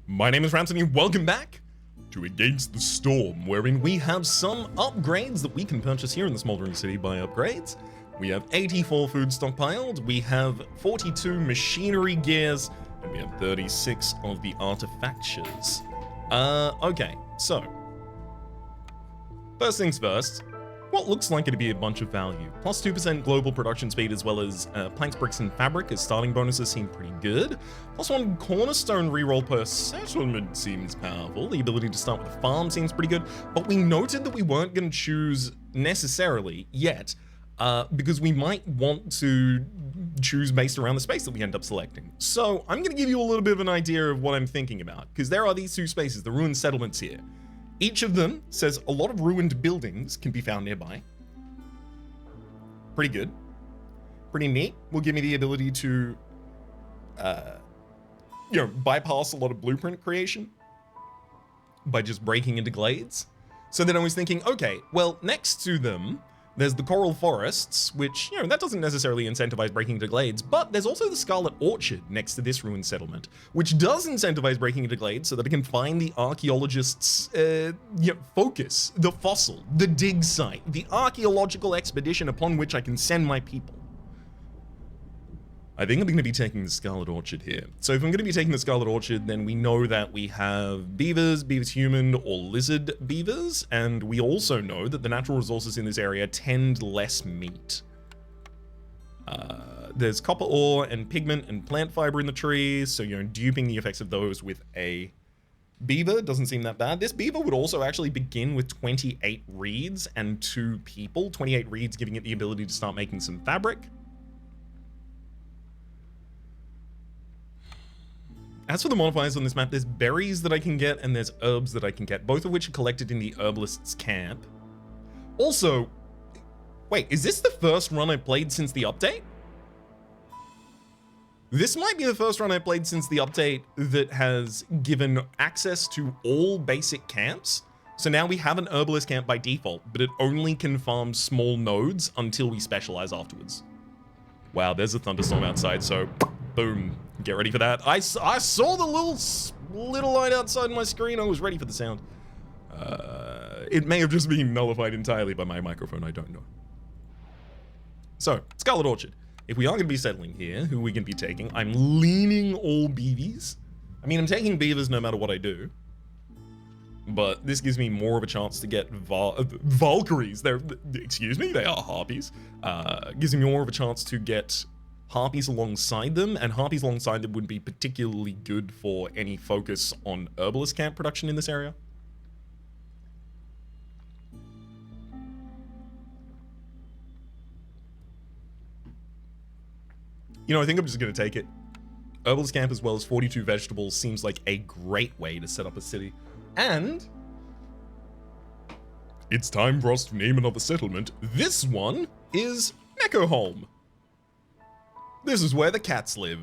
My name is Rhapsody and welcome back to Against the Storm, wherein we have some upgrades that we can purchase here in the Smoldering City by upgrades. We have 84 food stockpiled, we have 42 machinery gears, and we have 36 of the artifactures. Okay, so first things first, what looks like it'd be a bunch of value. Plus 2% global production speed as well as planks, bricks, and fabric as starting bonuses seem pretty good. Plus 1 cornerstone reroll per settlement seems powerful. The ability to start with a farm seems pretty good, but we noted that we weren't going to choose necessarily yet because we might want to choose based around the space that we end up selecting. So I'm going to give you a little bit of an idea of what I'm thinking about, because there are these two spaces, the ruined settlements here. Each of them says a lot of ruined buildings can be found nearby. Pretty good. Pretty neat. Will give me the ability to, bypass a lot of blueprint creation by just breaking into glades. So then I was thinking, okay, well, next to them, there's the coral forests, which, that doesn't necessarily incentivize breaking into glades, but there's also the Scarlet Orchard next to this ruined settlement, which does incentivize breaking into glades so that I can find the archaeologists' focus, the fossil, the dig site, the archaeological expedition upon which I can send my people. I think I'm going to be taking the Scarlet Orchard here. So if I'm going to be taking the Scarlet Orchard, then we know that we have beavers human or lizard beavers, and we also know that the natural resources in this area tend less meat. There's copper ore and pigment and plant fiber in the trees, so duping the effects of those with a beaver doesn't seem that bad. This beaver would also actually begin with 28 reeds and 2 people. 28 reeds giving it the ability to start making some fabric. As for the modifiers on this map, there's berries that I can get and there's herbs that I can get, both of which are collected in the herbalist's camp. Also, wait, is this the first run I played since the update? This might be the first run I played since the update that has given access to all basic camps. So now we have an herbalist camp by default, but it only can farm small nodes until we specialize afterwards. Wow, there's a thunderstorm outside, so boom. Get ready for that. I saw the little light outside my screen. I was ready for the sound. It may have just been nullified entirely by my microphone. I don't know. So, Scarlet Orchard. If we are going to be settling here, who are we going to be taking? I'm leaning all beavies. I mean, I'm taking beavers no matter what I do. But this gives me more of a chance to get Valkyries. They are harpies. Gives me more of a chance to get harpies alongside them, and harpies alongside them would be particularly good for any focus on herbalist camp production in this area. I think I'm just going to take it. Herbalist camp as well as 42 vegetables seems like a great way to set up a city. And it's time for us to name another settlement. This one is Neckoholm. This is where the cats live.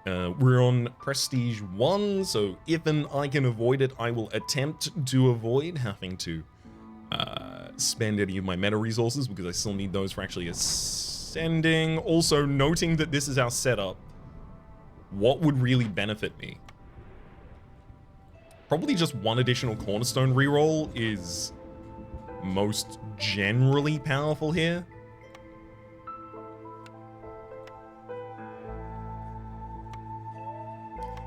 We're on Prestige 1, so if I can avoid it, I will attempt to avoid having to spend any of my meta resources because I still need those for actually ascending. Also, noting that this is our setup, what would really benefit me? Probably just 1 additional Cornerstone reroll is most generally powerful here.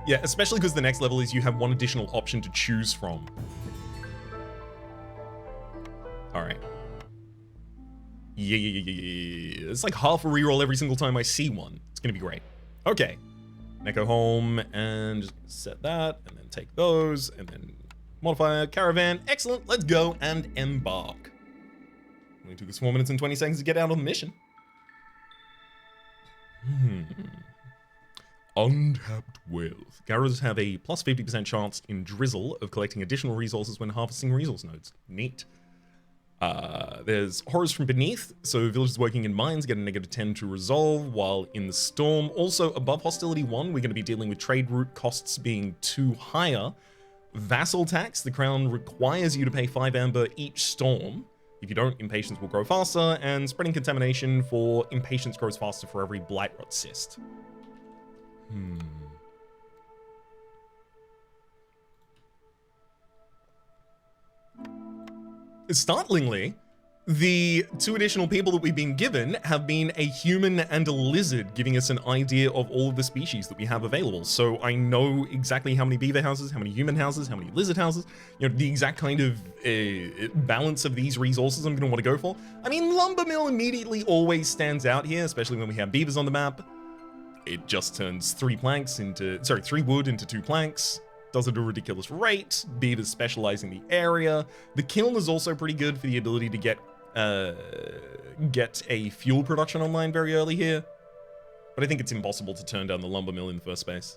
Yeah, especially because the next level is you have 1 additional option to choose from. Alright. Yeah. It's like half a reroll every single time I see one. It's gonna be great. Okay. Neckoholm, and just set that, and then take those, and then modifier, caravan. Excellent, let's go and embark. Only took us 4 minutes and 20 seconds to get out on the mission. Untapped wealth. Garrows have a plus 50% chance in Drizzle of collecting additional resources when harvesting resource nodes. Neat. There's Horrors from Beneath, so villagers working in mines get a -10 to resolve while in the storm. Also, above Hostility 1, we're going to be dealing with trade route costs being 2 higher. Vassal tax, the crown requires you to pay 5 amber each storm. If you don't, impatience will grow faster, and spreading contamination for impatience grows faster for every blight rot cyst. startlingly, the 2 additional people that we've been given have been a human and a lizard, giving us an idea of all of the species that we have available. So I know exactly how many beaver houses, how many human houses, how many lizard houses, you know, the exact kind of balance of these resources I'm going to want to go for. I mean, lumber mill immediately always stands out here, especially when we have beavers on the map. It just turns 3 wood into 2 planks. Does it at a ridiculous rate. Beavers specialize in the area. The kiln is also pretty good for the ability to get a fuel production online very early here. But I think it's impossible to turn down the lumber mill in the first place.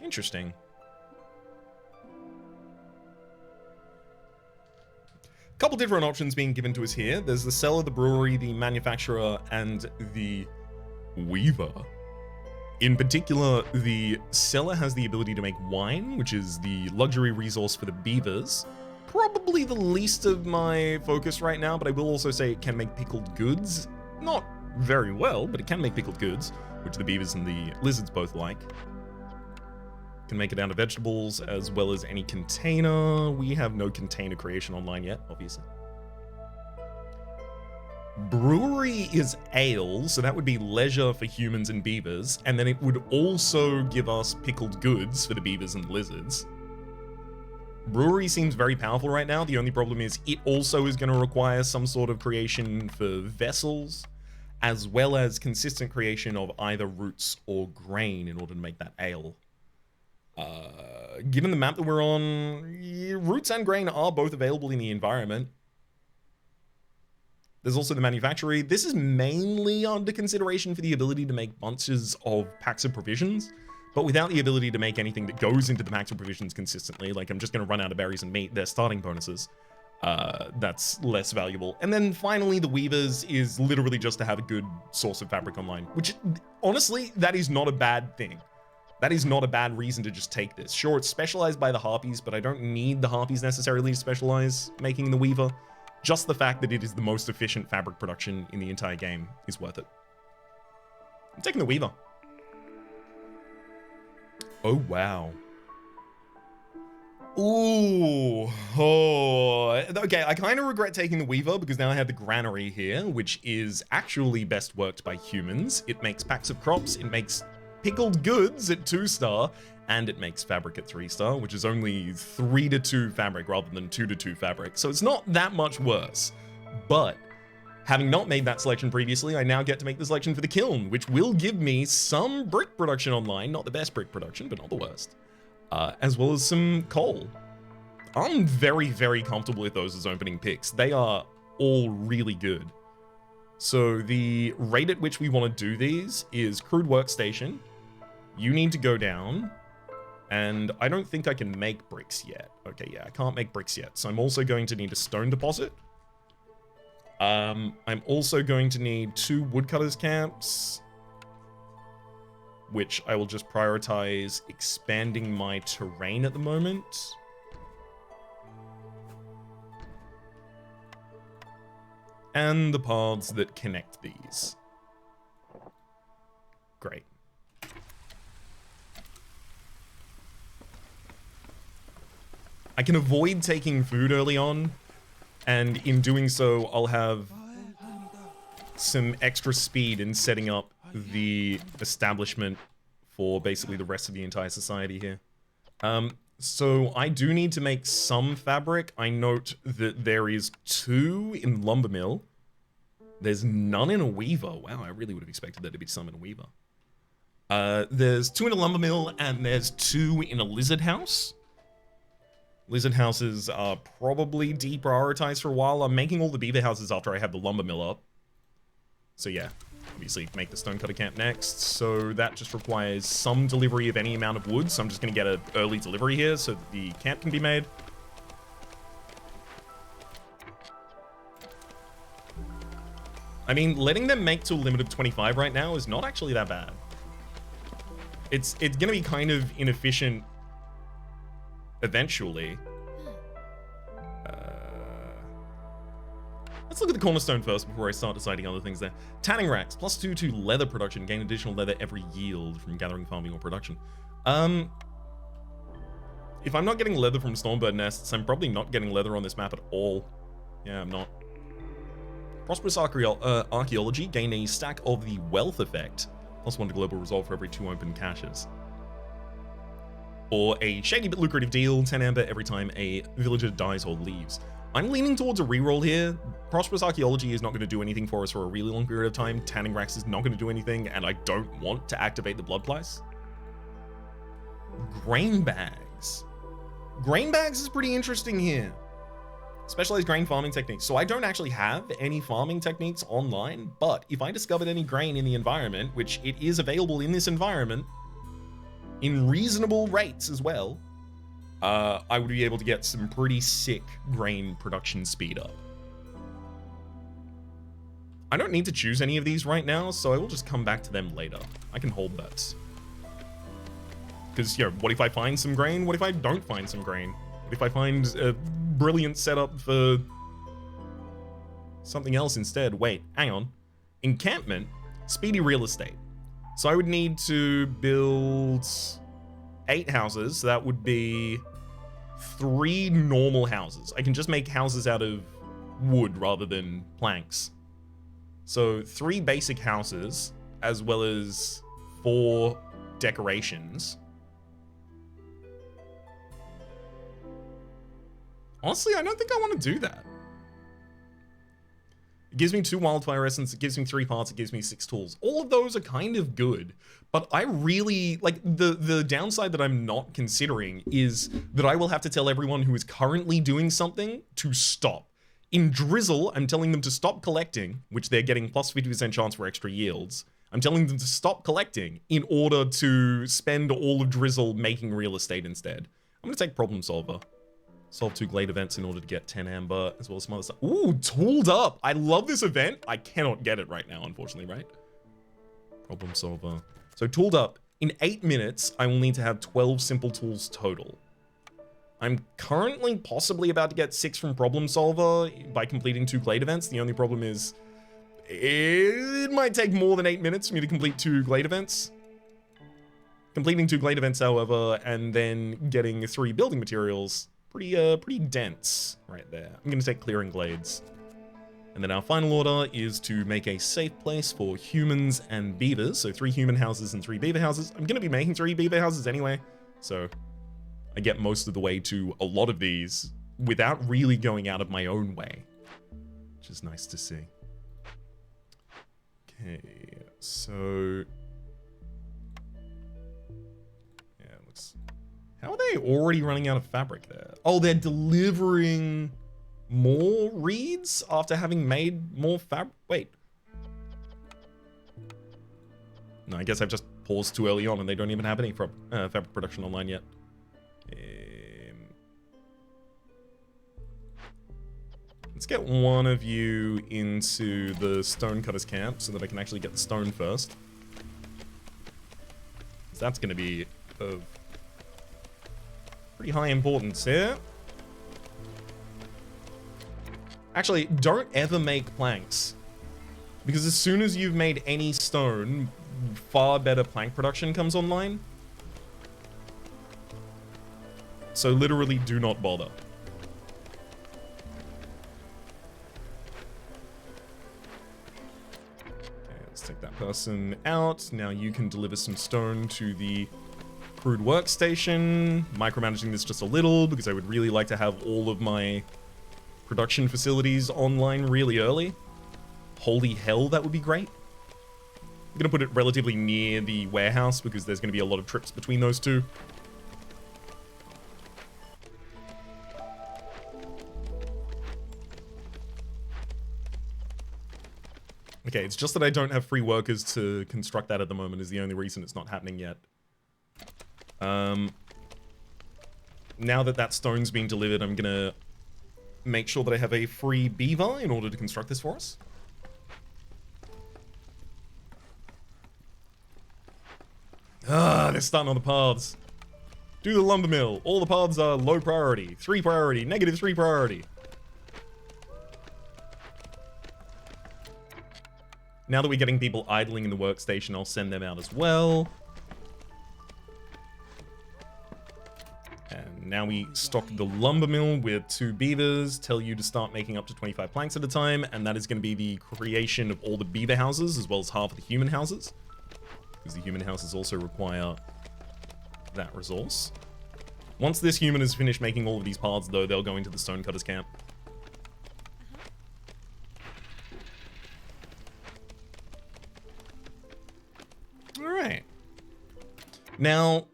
Interesting. Couple different options being given to us here. There's the cellar, the brewery, the manufacturer, and the weaver. In particular, the cellar has the ability to make wine, which is the luxury resource for the beavers. Probably the least of my focus right now, but I will also say it can make pickled goods. Not very well, but it can make pickled goods, which the beavers and the lizards both like. Can make it out of vegetables as well as any container. We have no container creation online yet, obviously. Brewery is ale, so that would be leisure for humans and beavers, and then it would also give us pickled goods for the beavers and lizards. Brewery seems very powerful right now. The only problem is it also is going to require some sort of creation for vessels, as well as consistent creation of either roots or grain in order to make that ale. Given the map that we're on, roots and grain are both available in the environment. There's also the manufactory. This is mainly under consideration for the ability to make bunches of packs of provisions, but without the ability to make anything that goes into the packs of provisions consistently. Like, I'm just going to run out of berries and meat. They're starting bonuses. That's less valuable. And then finally, the weavers is literally just to have a good source of fabric online, which honestly, that is not a bad thing. That is not a bad reason to just take this. Sure, it's specialized by the harpies, but I don't need the harpies necessarily to specialize making the weaver. Just the fact that it is the most efficient fabric production in the entire game is worth it. I'm taking the weaver. Oh, wow. Ooh. Oh. Okay, I kind of regret taking the weaver because now I have the granary here, which is actually best worked by humans. It makes packs of crops, it makes pickled goods at 2-star, and it makes fabric at 3-star, which is only 3-2 fabric rather than 2-2 fabric. So it's not that much worse. But having not made that selection previously, I now get to make the selection for the kiln, which will give me some brick production online. Not the best brick production, but not the worst. As well as some coal. I'm very, very comfortable with those as opening picks. They are all really good. So the rate at which we want to do these is crude workstation. You need to go down, and I don't think I can make bricks yet. Okay, yeah, I can't make bricks yet. So I'm also going to need a stone deposit. I'm also going to need 2 woodcutters camps, which I will just prioritize expanding my terrain at the moment. And the paths that connect these. Great. I can avoid taking food early on, and in doing so, I'll have some extra speed in setting up the establishment for basically the rest of the entire society here. So I do need to make some fabric. I note that there is 2 in lumber mill. There's none in a weaver. Wow, I really would have expected there to be some in a weaver. There's 2 in a lumber mill, and there's 2 in a lizard house. Lizard houses are probably deprioritized for a while. I'm making all the beaver houses after I have the lumber mill up. So yeah, obviously make the stonecutter camp next. So that just requires some delivery of any amount of wood. So I'm just going to get an early delivery here so that the camp can be made. I mean, letting them make to a limit of 25 right now is not actually that bad. It's going to be kind of inefficient eventually. Let's look at the cornerstone first before I start deciding other things there. Tanning racks, +2 to leather production. Gain additional leather every yield from gathering, farming, or production. If I'm not getting leather from Stormbird nests, I'm probably not getting leather on this map at all. Yeah, I'm not. Prosperous archaeology. Gain a stack of the wealth effect. +1 to global resolve for every 2 open caches. Or a shady but lucrative deal, 10 amber every time a villager dies or leaves. I'm leaning towards a reroll here. Prosperous archaeology is not going to do anything for us for a really long period of time. Tanning racks is not going to do anything, and I don't want to activate the blood plice. Grain bags. Grain bags is pretty interesting here. Specialized grain farming techniques. So I don't actually have any farming techniques online, but if I discovered any grain in the environment, which it is available in this environment, in reasonable rates as well, I would be able to get some pretty sick grain production speed up. I don't need to choose any of these right now, so I will just come back to them later. I can hold bets. Because, you know, what if I find some grain? What if I don't find some grain? What if I find a brilliant setup for something else instead? Wait, hang on. Encampment, speedy real estate. So I would need to build 8 houses. So that would be 3 normal houses. I can just make houses out of wood rather than planks. So 3 basic houses, as well as 4 decorations. Honestly, I don't think I want to do that. It gives me 2 wildfire essence, it gives me 3 parts, it gives me 6 tools. All of those are kind of good, but I really, like, the downside that I'm not considering is that I will have to tell everyone who is currently doing something to stop. In Drizzle, I'm telling them to stop collecting, which they're getting plus 50% chance for extra yields. I'm telling them to stop collecting in order to spend all of Drizzle making real estate instead. I'm gonna take Problem Solver. Solve 2 Glade events in order to get 10 amber, as well as some other stuff. Ooh, Tooled Up! I love this event. I cannot get it right now, unfortunately, right? Problem Solver. So Tooled Up, in 8 minutes, I will need to have 12 simple tools total. I'm currently possibly about to get 6 from Problem Solver by completing 2 Glade events. The only problem is, it might take more than 8 minutes for me to complete 2 Glade events. Completing 2 Glade events, however, and then getting 3 building materials, pretty dense right there. I'm gonna take Clearing Glades. And then our final order is to make a safe place for humans and beavers. So 3 human houses and 3 beaver houses. I'm gonna be making 3 beaver houses anyway, so I get most of the way to a lot of these without really going out of my own way, which is nice to see. Okay, so how are they already running out of fabric there? Oh, they're delivering more reeds after having made more fabric. Wait. No, I guess I've just paused too early on and they don't even have any fabric production online yet. Let's get one of you into the Stonecutter's camp so that I can actually get the stone first. So that's going to be of pretty high importance here. Actually, don't ever make planks, because as soon as you've made any stone, far better plank production comes online. So literally do not bother. Okay, let's take that person out. Now you can deliver some stone to the crude workstation. Micromanaging this just a little because I would really like to have all of my production facilities online really early. Holy hell, that would be great. I'm gonna put it relatively near the warehouse because there's gonna be a lot of trips between those two. Okay, it's just that I don't have free workers to construct that at the moment is the only reason it's not happening yet. Now that that stone's been delivered, I'm gonna make sure that I have a free beaver in order to construct this for us. Ah, they're starting on the paths. Do the lumber mill. All the paths are low priority, 3 priority, -3 priority. Now that we're getting people idling in the workstation, I'll send them out as well. And now we stock the lumber mill with 2 beavers, tell you to start making up to 25 planks at a time, and that is going to be the creation of all the beaver houses, as well as half of the human houses, because the human houses also require that resource. Once this human is finished making all of these paths, though, they'll go into the stonecutter's camp. Alright. Now,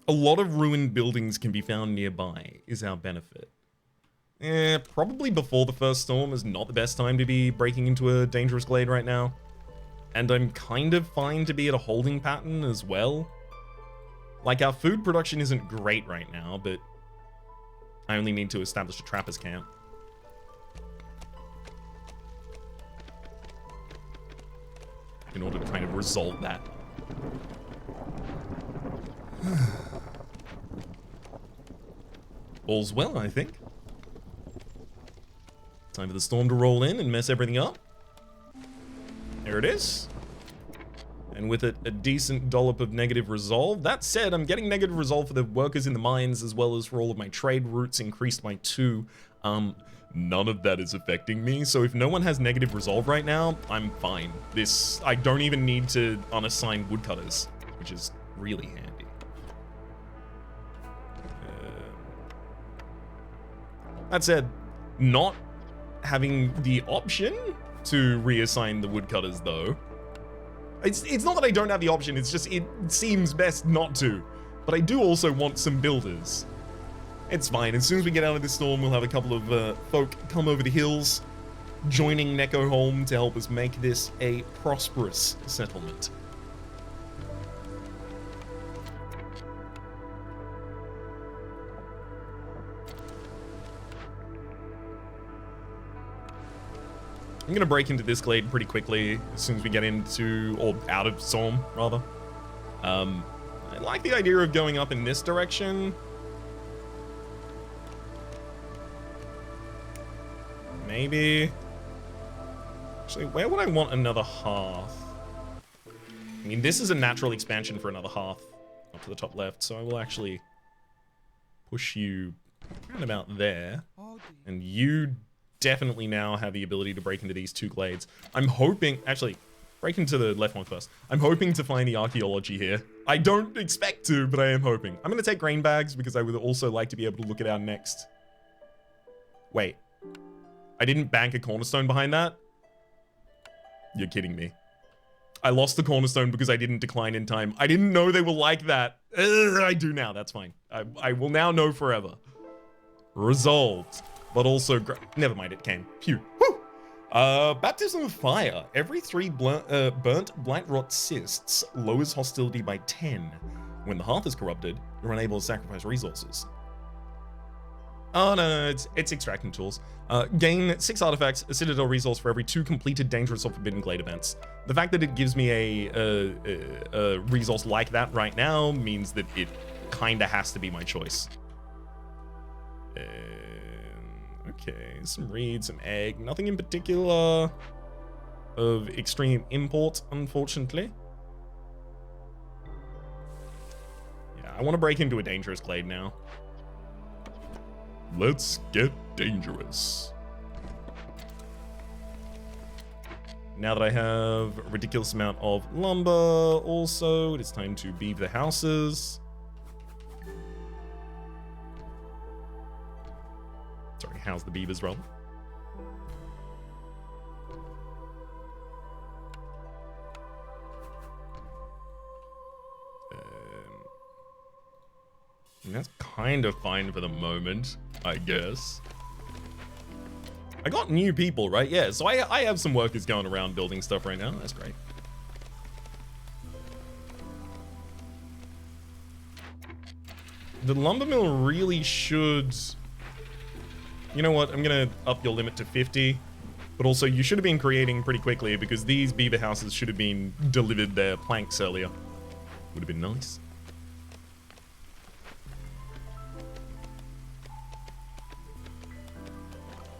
a lot of ruined buildings can be found nearby, is our benefit. Probably before the first storm is not the best time to be breaking into a dangerous glade right now. And I'm kind of fine to be at a holding pattern as well. Like, our food production isn't great right now, but I only need to establish a trapper's camp. In order to kind of resolve that. All's well, I think. Time for the storm to roll in and mess everything up. There it is. And with it, a decent dollop of negative resolve. That said, I'm getting negative resolve for the workers in the mines, as well as for all of my trade routes increased by 2. None of that is affecting me, so if no one has negative resolve right now, I'm fine. I don't even need to unassign woodcutters, which is really handy. That said, not having the option to reassign the woodcutters, though. It's not that I don't have the option, it's just it seems best not to. But I do also want some builders. It's fine. As soon as we get out of this storm, we'll have a couple of folk come over the hills, joining Neko Holm to help us make this a prosperous settlement. I'm going to break into this glade pretty quickly as soon as we get into, or out of storm, rather. I like the idea of going up in this direction. Maybe. Actually, where would I want another hearth? I mean, this is a natural expansion for another hearth up to the top left, so I will actually push you around about there. And you definitely now have the ability to break into these 2 glades. I'm hoping, actually, break into the left one first. I'm hoping to find the archaeology here. I don't expect to, but I am hoping. I'm going to take grain bags because I would also like to be able to look at our next. Wait. I didn't bank a cornerstone behind that? You're kidding me. I lost the cornerstone because I didn't decline in time. I didn't know they were like that. I do now, that's fine. I will now know forever. Resolved. But also, never mind, it came. Phew. Whew. Baptism of Fire. Every 3 burnt blight rot cysts lowers hostility by 10. When the hearth is corrupted, you're unable to sacrifice resources. Oh no, it's extracting tools. Gain 6 artifacts, a citadel resource for every 2 completed dangerous or forbidden glade events. The fact that it gives me a resource like that right now means that it kinda has to be my choice. Okay, some reed, some egg, nothing in particular of extreme import, unfortunately. Yeah, I want to break into a dangerous glade now. Let's get dangerous. Now that I have a ridiculous amount of lumber, also, it is time to beave the houses. Sorry, house the beavers, rather. And that's kind of fine for the moment, I guess. I got new people, right? Yeah, so I have some workers going around building stuff right now. That's great. The lumber mill really should... You know what? I'm going to up your limit to 50. But also, you should have been creating pretty quickly because these beaver houses should have been delivered their planks earlier. Would have been nice.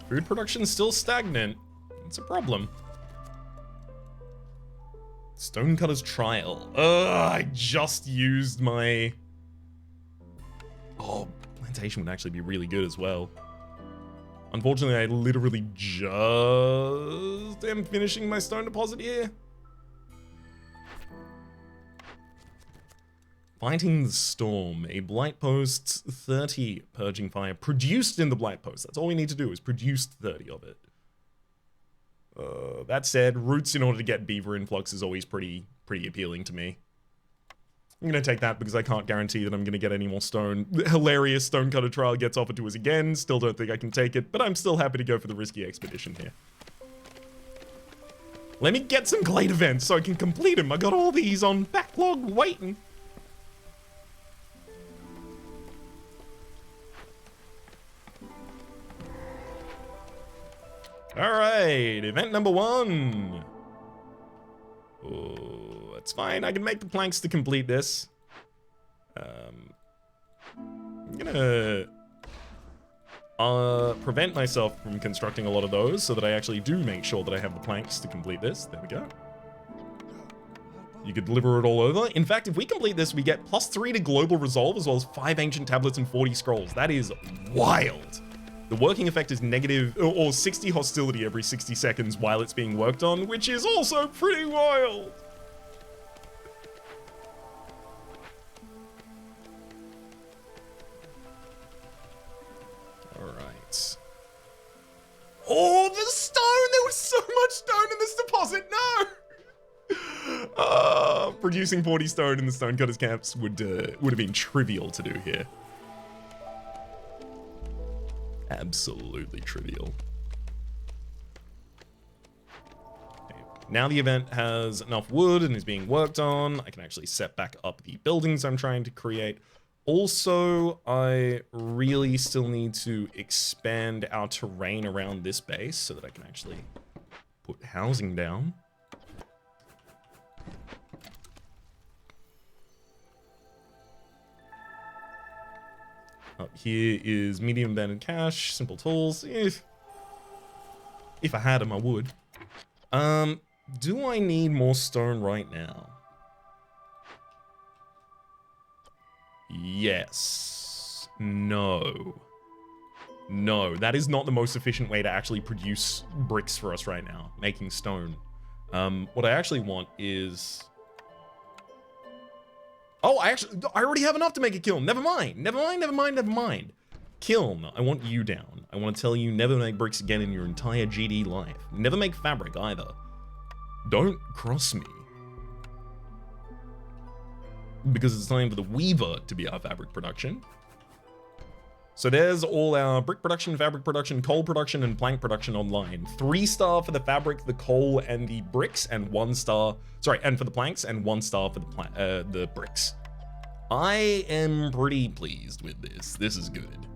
Food production's still stagnant. It's a problem. Stonecutter's trial. Ugh, I just used my Plantation would actually be really good as well. Unfortunately, I literally just am finishing my stone deposit here. Fighting the Storm, a blight post, 30 purging fire produced in the blight post. That's all we need to do is produce 30 of it. That said, roots in order to get beaver influx is always pretty appealing to me. I'm gonna take that because I can't guarantee that I'm gonna get any more stone. The hilarious stonecutter trial gets offered to us again. Still don't think I can take it, but I'm still happy to go for the risky expedition here. Let me get some glade events so I can complete them. I got all these on backlog waiting. All right, event number 1. Oh, that's fine. I can make the planks to complete this. I'm gonna prevent myself from constructing a lot of those so that I actually do make sure that I have the planks to complete this. There we go. You could deliver it all over. In fact, if we complete this, we get +3 to global resolve as well as 5 ancient tablets and 40 scrolls. That is wild. The working effect is negative or 60 hostility every 60 seconds while it's being worked on, which is also pretty wild. All right. Oh, the stone! There was so much stone in this deposit. No. Producing 40 stone in the stonecutters camps would have been trivial to do here. Absolutely trivial. Okay. Now the event has enough wood and is being worked on. I can actually set back up the buildings I'm trying to create. Also, I really still need to expand our terrain around this base so that I can actually put housing down. Up here is medium abandoned cache, simple tools. If I had them, I would. Do I need more stone right now? Yes. No. No, that is not the most efficient way to actually produce bricks for us right now, making stone. What I actually want is... Oh, I already have enough to make a kiln. Never mind. Never mind. Kiln, I want you down. I want to tell you never make bricks again in your entire GD life. Never make fabric either. Don't cross me. Because it's time for the weaver to be our fabric production. So there's all our brick production, fabric production, coal production, and plank production online. 3-star for the fabric, the coal, and the bricks, and 1-star, sorry, and for the planks, and 1-star for the bricks. I am pretty pleased with this. This is good.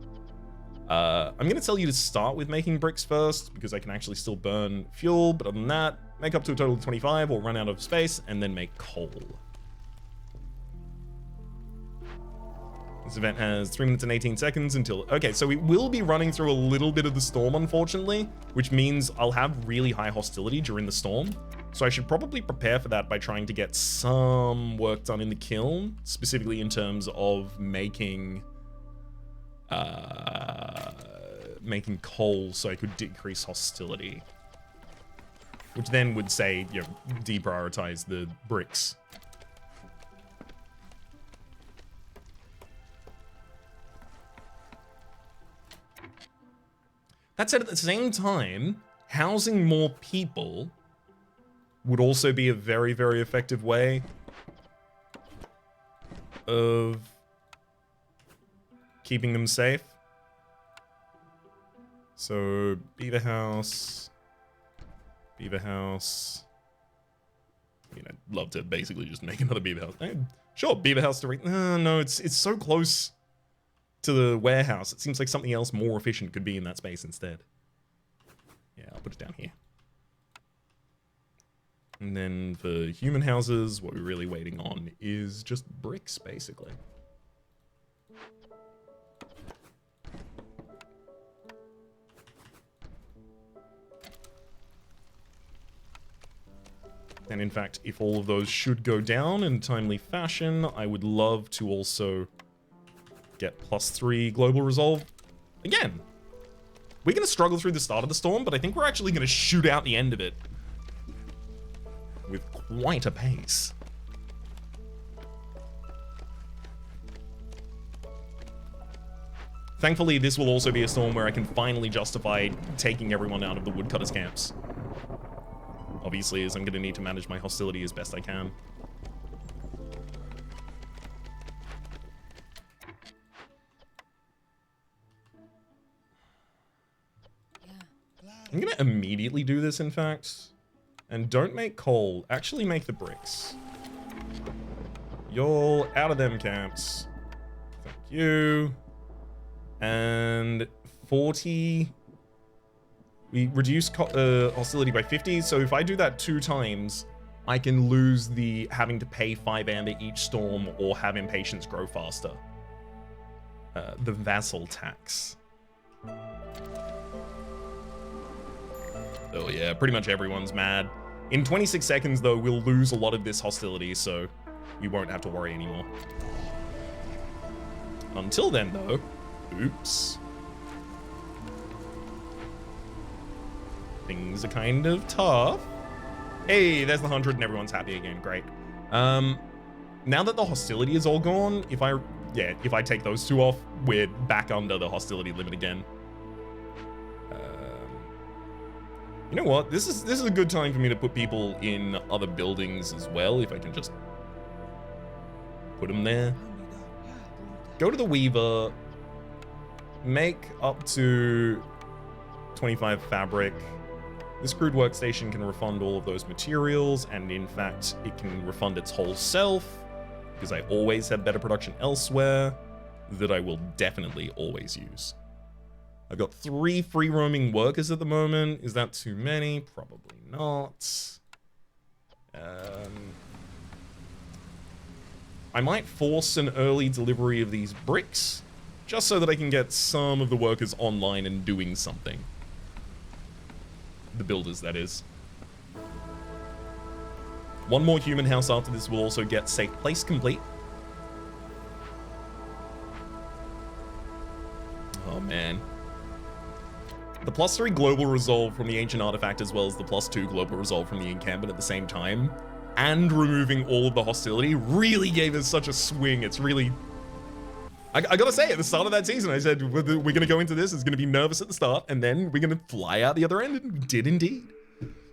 I'm gonna tell you to start with making bricks first, because I can actually still burn fuel, but other than that, make up to a total of 25 or run out of space, and then make coal. This event has 3 minutes and 18 seconds until... Okay, so we will be running through a little bit of the storm, unfortunately, which means I'll have really high hostility during the storm. So I should probably prepare for that by trying to get some work done in the kiln, specifically in terms of making coal so I could decrease hostility. Which then would say, you know, deprioritize the bricks. That said, at the same time, housing more people would also be a very, very effective way of keeping them safe. So, beaver house. I mean, I'd love to basically just make another beaver house. Sure, beaver house to... no, it's so close to the warehouse. It seems like something else more efficient could be in that space instead. Yeah, I'll put it down here. And then for human houses, what we're really waiting on is just bricks, basically. And in fact, if all of those should go down in timely fashion, I would love to also get +3 global resolve. Again, we're going to struggle through the start of the storm, but I think we're actually going to shoot out the end of it with quite a pace. Thankfully, this will also be a storm where I can finally justify taking everyone out of the woodcutters' camps. Obviously, as I'm going to need to manage my hostility as best I can. I'm going to immediately do this, in fact. And don't make coal. Actually make the bricks. Y'all out of them camps. Thank you. And 40. We reduce hostility by 50. So if I do that 2 times, I can lose the having to pay 5 amber each storm or have impatience grow faster. The vassal tax. Oh yeah, pretty much everyone's mad. In 26 seconds, though, we'll lose a lot of this hostility, so we won't have to worry anymore. Until then, though, oops. Things are kind of tough. Hey, there's the 100 and everyone's happy again, great. Now that the hostility is all gone, if I take those 2 off, we're back under the hostility limit again. You know what? This is a good time for me to put people in other buildings as well, if I can just put them there. Go to the Weaver, make up to 25 fabric. This crude workstation can refund all of those materials, and in fact, it can refund its whole self, because I always have better production elsewhere that I will definitely always use. I've got 3 free roaming workers at the moment. Is that too many? Probably not. I might force an early delivery of these bricks, just so that I can get some of the workers online and doing something. The builders, that is. 1 more human house after this will also get safe place complete. Oh man. The +3 global resolve from the ancient artifact, as well as the +2 global resolve from the encampment at the same time, and removing all of the hostility, really gave us such a swing. It's really... I gotta say, at the start of that season, I said, we're gonna go into this, it's gonna be nervous at the start, and then we're gonna fly out the other end, and we did indeed.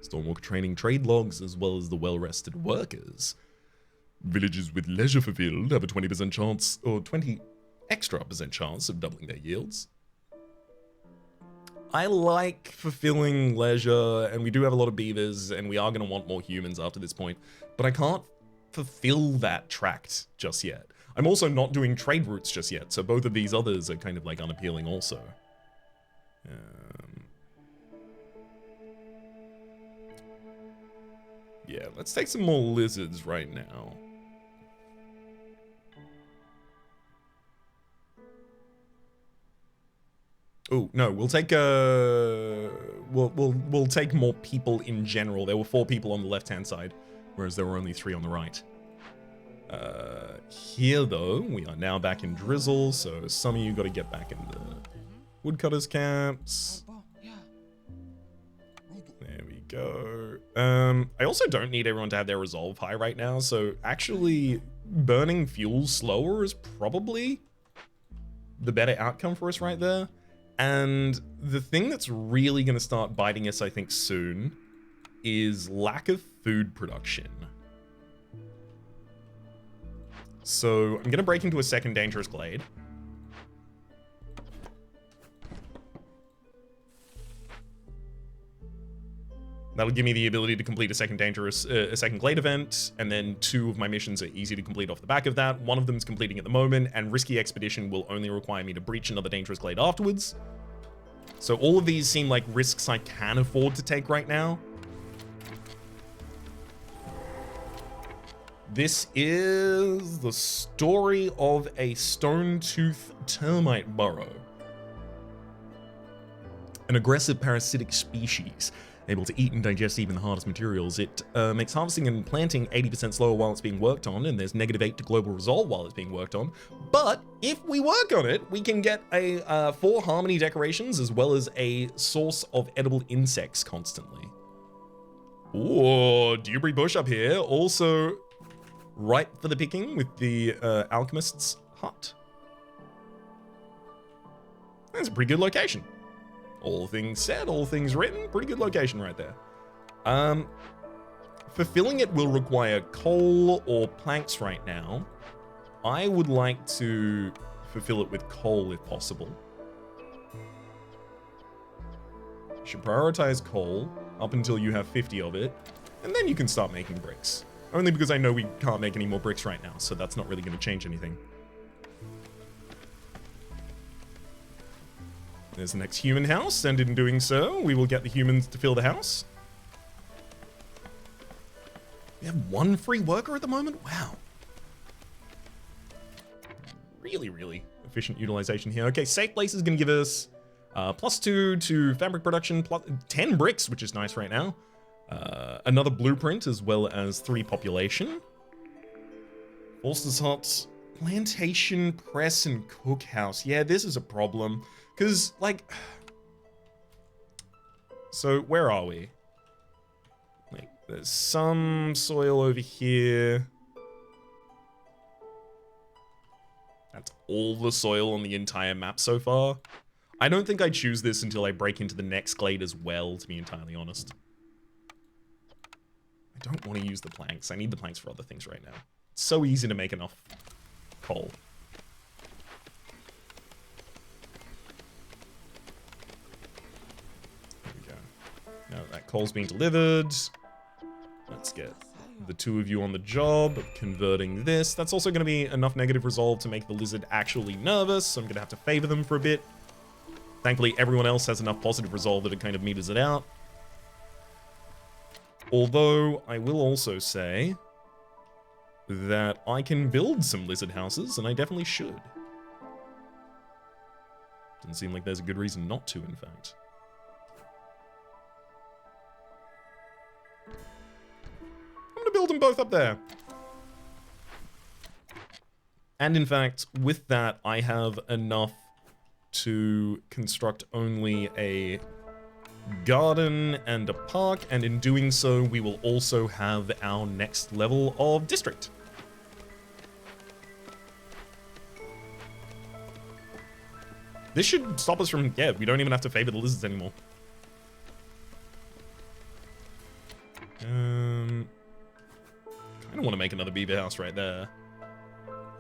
Stormwalker training trade logs, as well as the well-rested workers. Villages with leisure fulfilled have a 20% chance, or 20 extra % chance of doubling their yields. I like fulfilling leisure, and we do have a lot of beavers, and we are going to want more humans after this point, but I can't fulfill that tract just yet. I'm also not doing trade routes just yet, so both of these others are kind of like unappealing also. Yeah, let's take some more lizards right now. Oh no, we'll take we'll take more people in general. There were 4 people on the left-hand side, whereas there were only 3 on the right. Here though, we are now back in drizzle, so some of you got to get back in the woodcutters camps. There we go. I also don't need everyone to have their resolve high right now, so actually burning fuel slower is probably the better outcome for us right there. And the thing that's really going to start biting us, I think, soon is lack of food production. So I'm going to break into a second dangerous glade. That'll give me the ability to complete a second glade event, and then 2 of my missions are easy to complete off the back of that. One of them is completing at the moment, and risky expedition will only require me to breach another dangerous glade afterwards. So all of these seem like risks I can afford to take right now. This is the story of a stone-tooth termite burrow. An aggressive parasitic species. able to eat and digest even the hardest materials. It makes harvesting and planting 80% slower while it's being worked on, and there's -8 to global resolve while it's being worked on. But if we work on it, we can get a 4 harmony decorations as well as a source of edible insects constantly. Ooh, dewberry bush up here. Also ripe for the picking with the alchemist's hut. That's a pretty good location. All things said, all things written, pretty good location right there. Fulfilling it will require coal or planks right now. I would like to fulfill it with coal if possible. Should prioritize coal up until you have 50 of it, and then you can start making bricks. Only because I know we can't make any more bricks right now, so that's not really going to change anything. There's the next human house, and in doing so, we will get the humans to fill the house. We have 1 free worker at the moment? Wow. Really, really efficient utilization here. Okay, safe place is going to give us +2 to fabric production, plus 10 bricks, which is nice right now. Another blueprint, as well as 3 population. Forster's Hut, plantation, press, and cookhouse. Yeah, this is a problem. Because, like... So, where are we? Like, there's some soil over here. That's all the soil on the entire map so far. I don't think I choose this until I break into the next glade as well, to be entirely honest. I don't want to use the planks. I need the planks for other things right now. It's so easy to make enough coal. There we go. Now that coal's being delivered. Let's get the 2 of you on the job of converting this. That's also going to be enough negative resolve to make the lizard actually nervous, so I'm going to have to favor them for a bit. Thankfully, everyone else has enough positive resolve that it kind of meters it out. Although, I will also say that I can build some lizard houses, and I definitely should. Doesn't seem like there's a good reason not to, in fact. I'm gonna build them both up there. And in fact, with that, I have enough to construct only a garden and a park, and in doing so, we will also have our next level of district. This should stop us from, yeah, we don't even have to favor the lizards anymore. Kind of want to make another beaver house right there.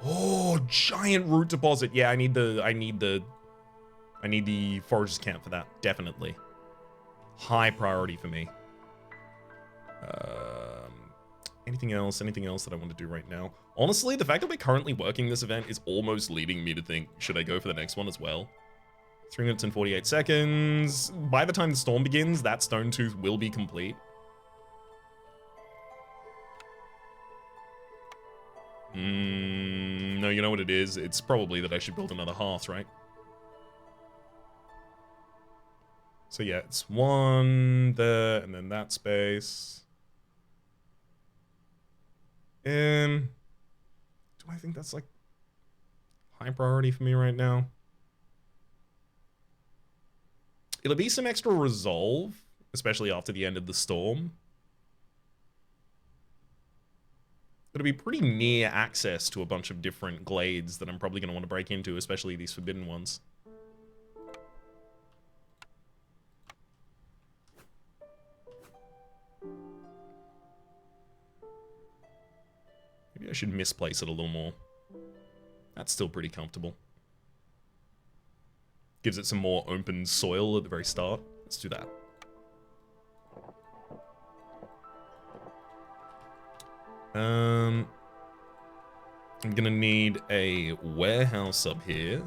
Oh, giant root deposit. Yeah, I need the forager's camp for that, definitely. High priority for me. Anything else that I want to do right now? Honestly, the fact that we're currently working this event is almost leading me to think, should I go for the next one as well? 3 minutes and 48 seconds. By the time the storm begins, that stone tooth will be complete. No, you know what it is? It's probably that I should build another hearth, right? So yeah, it's 1 there, and then that space. Do I think that's like high priority for me right now? It'll be some extra resolve, especially after the end of the storm. It'll be pretty near access to a bunch of different glades that I'm probably going to want to break into, especially these forbidden ones. Maybe I should misplace it a little more. That's still pretty comfortable. Gives it some more open soil at the very start. Let's do that. I'm gonna need a warehouse up here.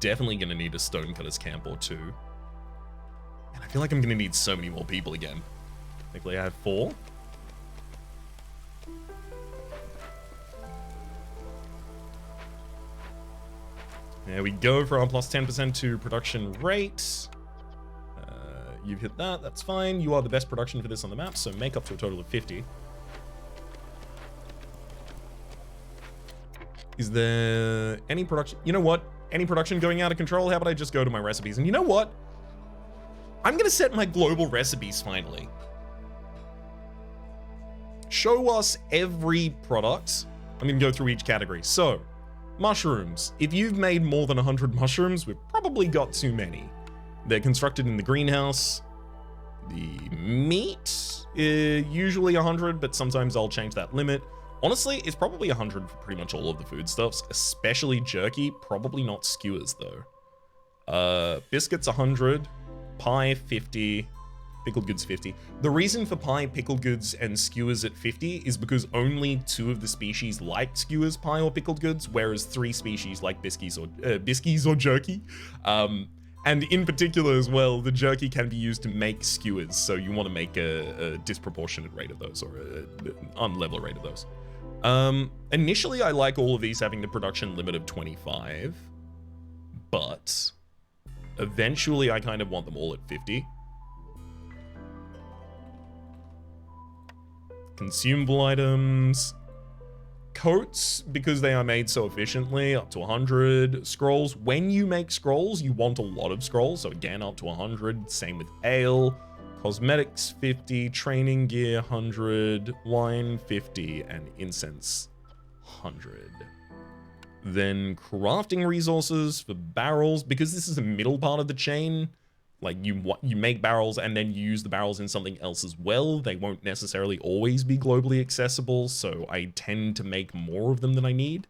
Definitely gonna need a stonecutter's camp or 2. And I feel like I'm gonna need so many more people again. Thankfully I have 4. There we go for our plus 10% to production rate. you've hit that. That's fine. You are the best production for this on the map, so make up to a total of 50. Is there any production? You know what? Any production going out of control? How about I just go to my recipes? And you know what? I'm gonna set my global recipes finally. Show us every product. I'm gonna go through each category. So, mushrooms. If you've made more than 100 mushrooms, we've probably got too many. They're constructed in the greenhouse. The meat, usually 100, but sometimes I'll change that limit. Honestly, it's probably 100 for pretty much all of the foodstuffs, especially jerky. Probably not skewers, though. Biscuits, 100. Pie, 50. Pickled goods, 50. The reason for pie, pickled goods, and skewers at 50 is because only 2 of the species like skewers, pie, or pickled goods, whereas 3 species like biscuits or jerky. And in particular as well, the jerky can be used to make skewers, so you want to make a disproportionate rate of those, or an unlevel rate of those. Initially, I like all of these having the production limit of 25, but eventually I kind of want them all at 50. Consumable items. Coats, because they are made so efficiently, up to 100. Scrolls, when you make scrolls, you want a lot of scrolls, so again, up to 100. Same with ale. Cosmetics, 50. Training gear, 100. Wine, 50. And incense, 100. Then crafting resources for barrels, because this is the middle part of the chain. Like, you make barrels and then you use the barrels in something else as well. They won't necessarily always be globally accessible, so I tend to make more of them than I need.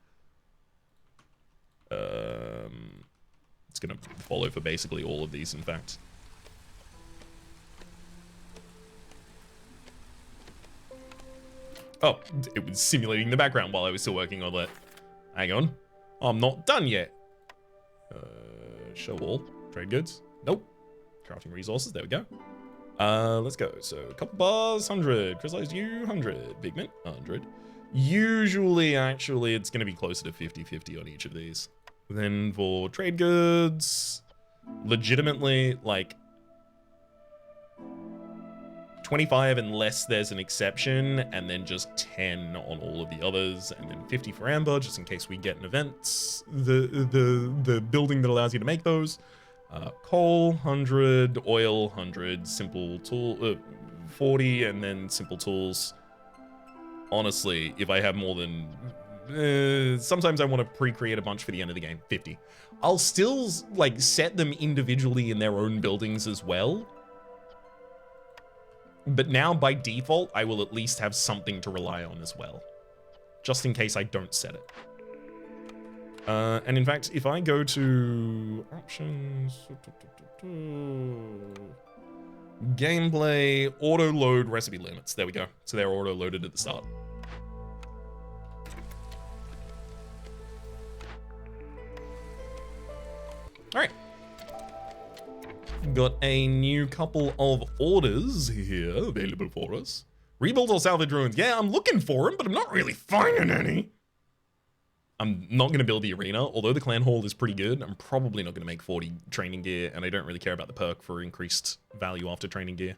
It's gonna follow for basically all of these, in fact. Oh, it was simulating the background while I was still working on that. Hang on. I'm not done yet. Show all. Trade goods. Nope. Crafting resources, there we go. Let's go. So, copper bars, 100. Crystallized U, 100. Pigment, 100. Usually, actually, it's going to be closer to 50-50 on each of these. Then for trade goods, legitimately, like, 25 unless there's an exception, and then just 10 on all of the others, and then 50 for amber, just in case we get an event. The building that allows you to make those. Coal, 100, oil, 100, simple tool, 40, and then simple tools. Honestly, if I have more than, sometimes I want to pre-create a bunch for the end of the game, 50. I'll still, like, set them individually in their own buildings as well. But now, by default, I will at least have something to rely on as well. Just in case I don't set it. And in fact, if I go to options, gameplay, auto load recipe limits. There we go. So they're auto loaded at the start. All right. Got a new couple of orders here available for us. Rebuild or salvage ruins. Yeah, I'm looking for them, but I'm not really finding any. I'm not going to build the arena, although the clan hall is pretty good. I'm probably not going to make 40 training gear, and I don't really care about the perk for increased value after training gear.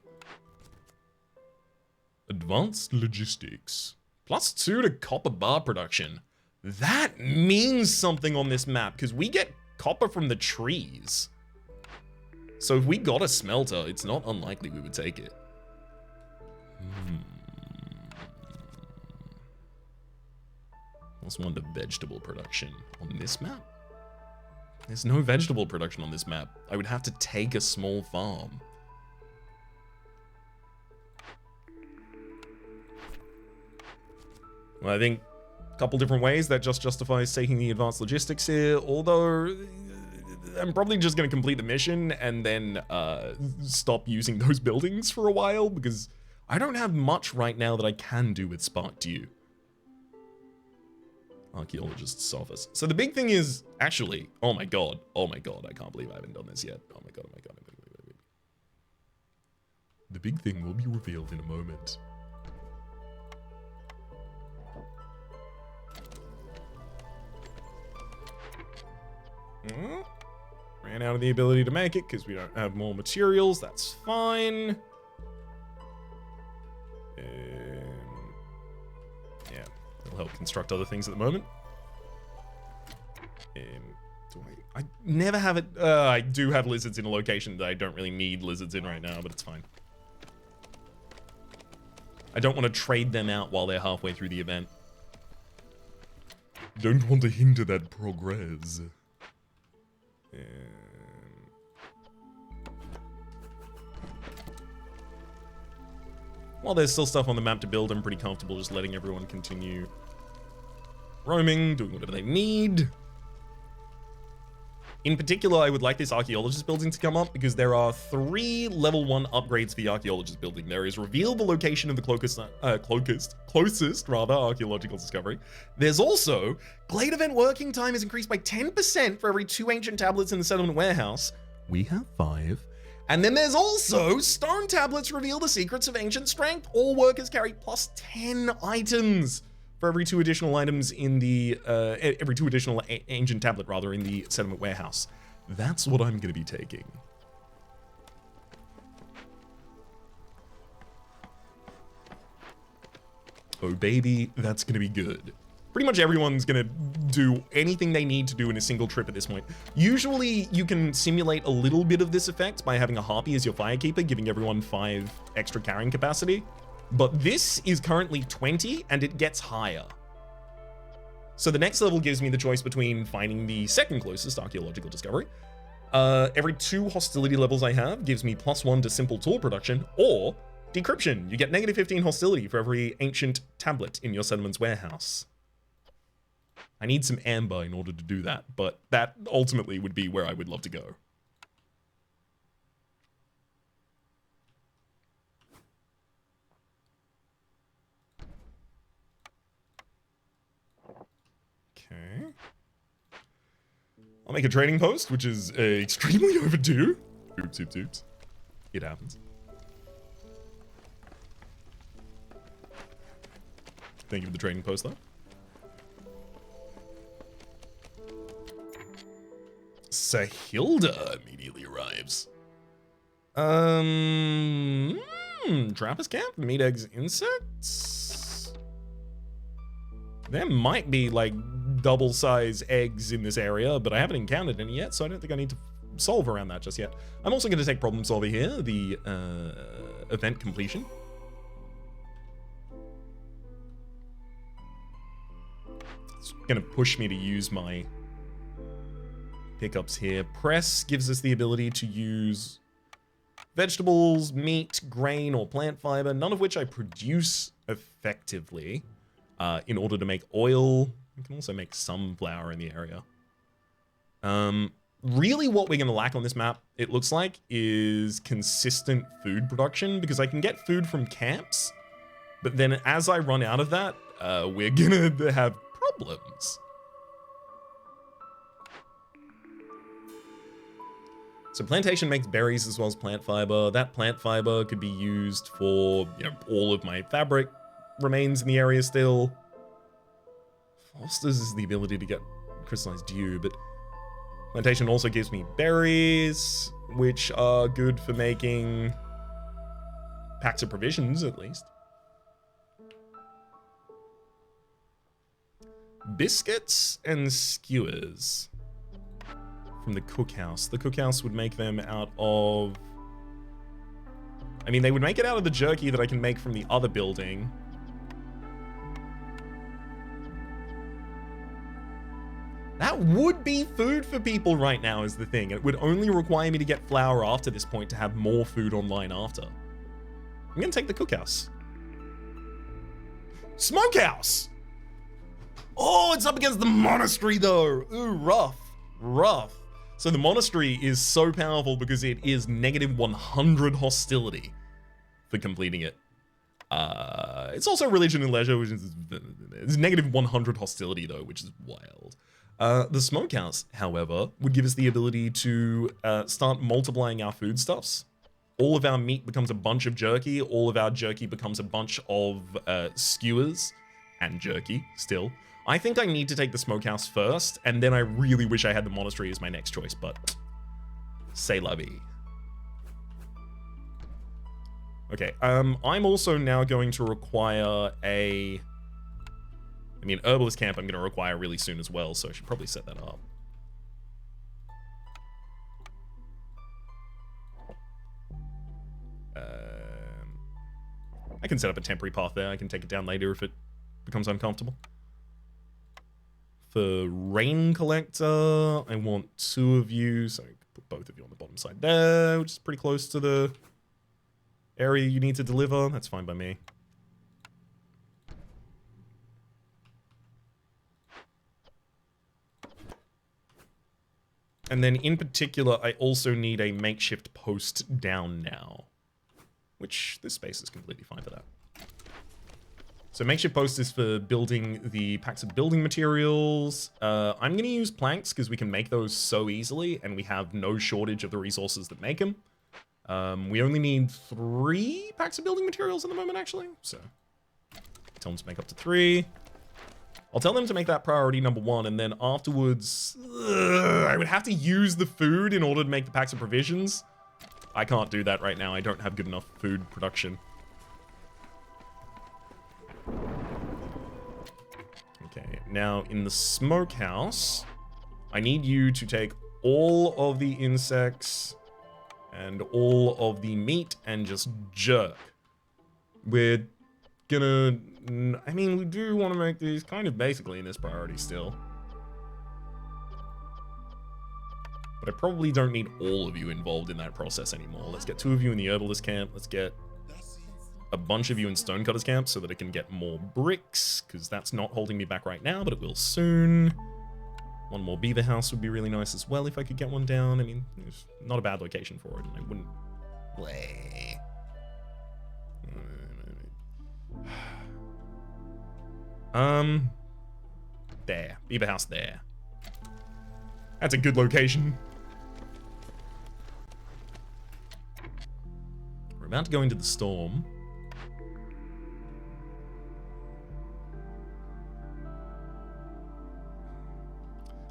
Advanced logistics. +2 to copper bar production. That means something on this map, because we get copper from the trees. So if we got a smelter, it's not unlikely we would take it. Let's wonder vegetable production on this map. There's no vegetable production on this map. I would have to take a small farm. Well, I think a couple different ways that just justifies taking the advanced logistics here, although I'm probably just going to complete the mission and then stop using those buildings for a while, because I don't have much right now that I can do with Spark Dew. Archaeologist's office. So the big thing is, actually, oh my god, I can't believe I haven't done this yet. Oh my god. The big thing will be revealed in a moment. ran out of the ability to make it because we don't have more materials. That's fine. Yeah, it'll help construct other things at the moment. I never have it. I do have lizards in a location that I don't really need lizards in right now, but it's fine. I don't want to trade them out while they're halfway through the event. Don't want to hinder that progress. While there's still stuff on the map to build, I'm pretty comfortable just letting everyone continue roaming, doing whatever they need. In particular, I would like this archaeologist building to come up because there are 3 level 1 upgrades for the archaeologist building. There is reveal the location of the closest archaeological discovery. There's also Glade event working time is increased by 10% for every 2 ancient tablets in the settlement warehouse. We have 5. And then there's also stone tablets reveal the secrets of ancient strength. All workers carry plus 10 items for every 2 additional items in the every 2 additional ancient tablet rather in the settlement warehouse. That's what I'm going to be taking. Oh baby, that's going to be good. Pretty much everyone's going to do anything they need to do in a single trip at this point. Usually you can simulate a little bit of this effect by having a harpy as your firekeeper, giving everyone 5 extra carrying capacity. But this is currently 20 and it gets higher. So the next level gives me the choice between finding the second closest archaeological discovery. Every 2 hostility levels I have gives me +1 to simple tool production, or decryption. You get -15 hostility for every ancient tablet in your settlement's warehouse. I need some amber in order to do that, but that ultimately would be where I would love to go. Okay. I'll make a trading post, which is extremely overdue. Oops, oops, oops. It happens. Thank you for the trading post, though. Sahilda immediately arrives. Trappist camp? Meat, eggs, insects? There might be, like, double-size eggs in this area, but I haven't encountered any yet, so I don't think I need to solve around that just yet. I'm also going to take problem solver here, the event completion. It's going to push me to use my pickups here. Press gives us the ability to use vegetables, meat, grain, or plant fiber, none of which I produce effectively in order to make oil. We can also make some flour in the area. Really what we're going to lack on this map, it looks like, is consistent food production, because I can get food from camps, but then as I run out of that, we're going to have problems. So plantation makes berries as well as plant fiber. That plant fiber could be used for, you know, all of my fabric remains in the area still. Foster's is the ability to get crystallized dew, but plantation also gives me berries, which are good for making packs of provisions, at least. Biscuits and skewers from the cookhouse. The cookhouse would make them out of... I mean, they would make it out of the jerky that I can make from the other building. That would be food for people right now is the thing. It would only require me to get flour after this point to have more food online after. I'm gonna take the cookhouse. Smokehouse! Oh, it's up against the monastery though. Ooh, rough, rough. So the monastery is so powerful because it is -100 hostility for completing it. It's also religion and leisure, which is it's -100 hostility though, which is wild. The smokehouse, however, would give us the ability to start multiplying our foodstuffs. All of our meat becomes a bunch of jerky. All of our jerky becomes a bunch of skewers and jerky still. I think I need to take the smokehouse first, and then I really wish I had the monastery as my next choice, but C'est la vie. Okay, I'm also now going to require herbalist camp I'm going to require really soon as well, so I should probably set that up. I can set up a temporary path there. I can take it down later if it becomes uncomfortable. For rain collector, I want 2 of you, so I can put both of you on the bottom side there, which is pretty close to the area you need to deliver. That's fine by me. And then in particular, I also need a makeshift post down now, which this space is completely fine for that. So makeshift post is for building the packs of building materials. I'm going to use planks because we can make those so easily and we have no shortage of the resources that make them. We only need 3 packs of building materials at the moment, actually. So tell them to make up to 3. I'll tell them to make that priority number 1, and then afterwards, I would have to use the food in order to make the packs of provisions. I can't do that right now. I don't have good enough food production. Okay, now in the smokehouse, I need you to take all of the insects and all of the meat and just jerk. We're gonna... I mean, we do want to make these kind of basically in this priority still. But I probably don't need all of you involved in that process anymore. Let's get 2 of you in the herbalist camp. Let's get a bunch of you in stonecutters camp so that I can get more bricks, because that's not holding me back right now, but it will soon. 1 more beaver house would be really nice as well if I could get one down. I mean, it's not a bad location for it, and I wouldn't... There. Beaver house there. That's a good location. We're about to go into the storm.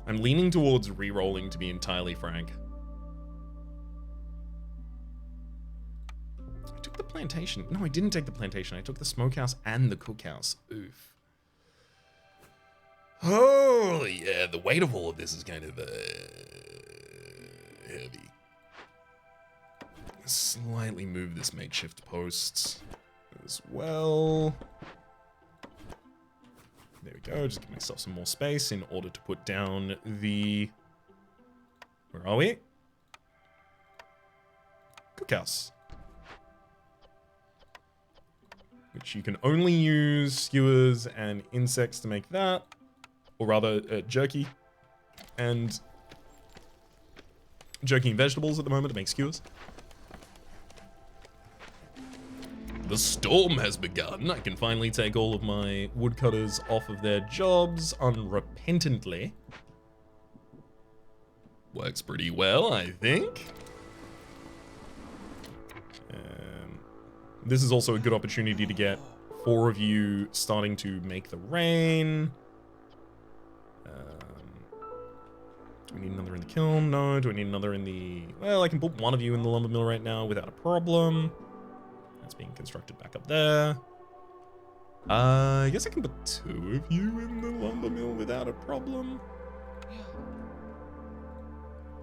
I'm leaning towards re-rolling, to be entirely frank. I took the plantation. No, I didn't take the plantation. I took the smokehouse and the cookhouse. Oof. Oh, yeah, the weight of all of this is kind of heavy. Slightly move this makeshift post as well. There we go, just give myself some more space in order to put down the... Where are we? Cookhouse. Which you can only use skewers and insects to make that. Or rather, jerky. And jerky and vegetables at the moment to make skewers. The storm has begun. I can finally take all of my woodcutters off of their jobs unrepentantly. Works pretty well, I think. This is also a good opportunity to get 4 of you starting to make the rain. Do we need another in the kiln? No. Do I need another in the... Well, I can put 1 of you in the lumber mill right now without a problem. That's being constructed back up there. I guess I can put 2 of you in the lumber mill without a problem.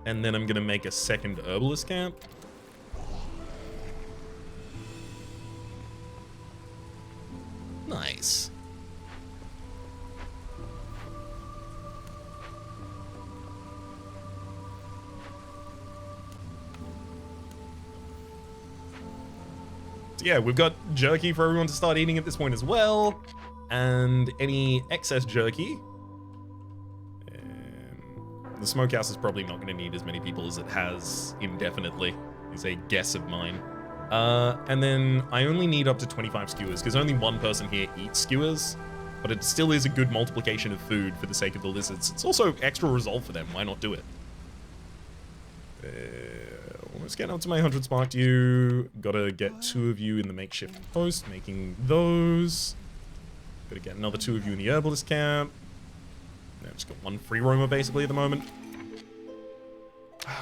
And then I'm going to make a second herbalist camp. Nice. So yeah, we've got jerky for everyone to start eating at this point as well. And any excess jerky. The smokehouse is probably not going to need as many people as it has indefinitely, is a guess of mine. And then I only need up to 25 skewers, because only 1 person here eats skewers. But it still is a good multiplication of food for the sake of the lizards. It's also extra resolve for them. Why not do it? Almost getting up to my 100 spark due. Gotta get 2 of you in the makeshift post, making those. Gotta get another 2 of you in the herbalist camp. Now just got 1 free roamer basically at the moment.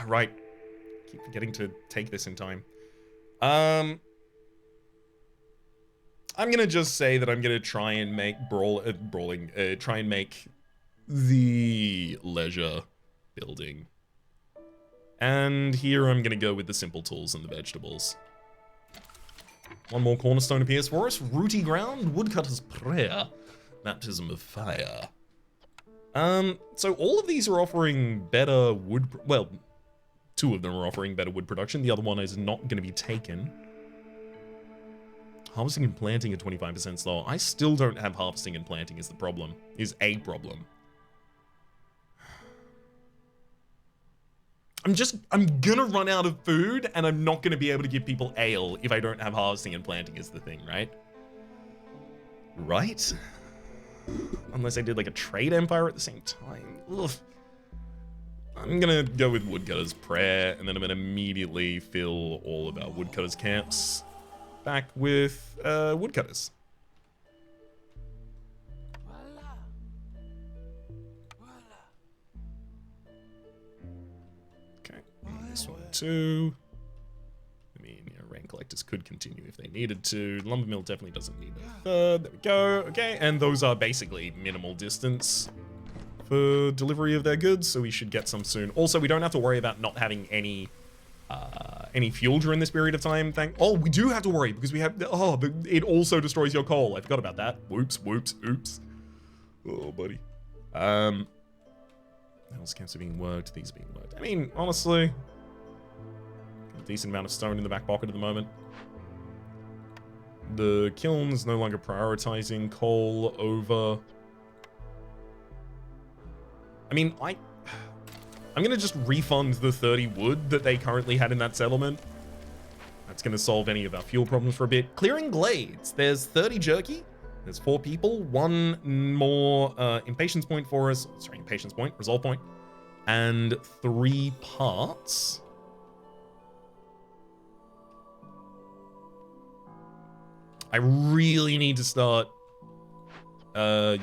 Right. keep forgetting to take this in time. I'm gonna just say that I'm gonna try and make try and make the leisure building. And here I'm gonna go with the simple tools and the vegetables. One more cornerstone appears for us. Rooty ground, woodcutter's prayer, baptism of fire. So all of these are offering better wood, well, 2 of them are offering better wood production. The other one is not gonna be taken. Harvesting and planting at 25% slower. I still don't have harvesting and planting is the problem, is a problem. I'm gonna run out of food and I'm not gonna be able to give people ale if I don't have harvesting and planting is the thing, right? Right? Unless I did like a trade empire at the same time. Ugh. I'm gonna go with woodcutter's prayer and then I'm gonna immediately fill all of our woodcutters camps back with woodcutters. Okay, this one too. I mean, yeah, rain collectors could continue if they needed to. Lumber mill definitely doesn't need a third. There we go. Okay, and those are basically minimal distance for delivery of their goods, so we should get some soon. Also, we don't have to worry about not having any fuel during this period of time. Oh, we do have to worry because we have, but it also destroys your coal. I forgot about that. Whoops, whoops, oops. Oh, buddy. Those camps are being worked. These are being worked. I mean, honestly, got a decent amount of stone in the back pocket at the moment. The kiln's no longer prioritizing coal over. I mean, I'm gonna just refund the 30 wood that they currently had in that settlement. That's gonna solve any of our fuel problems for a bit. Clearing glades. There's 30 jerky. There's 4 people. 1 more impatience point for us. Sorry, impatience point, resolve point. And 3 parts. I really need to start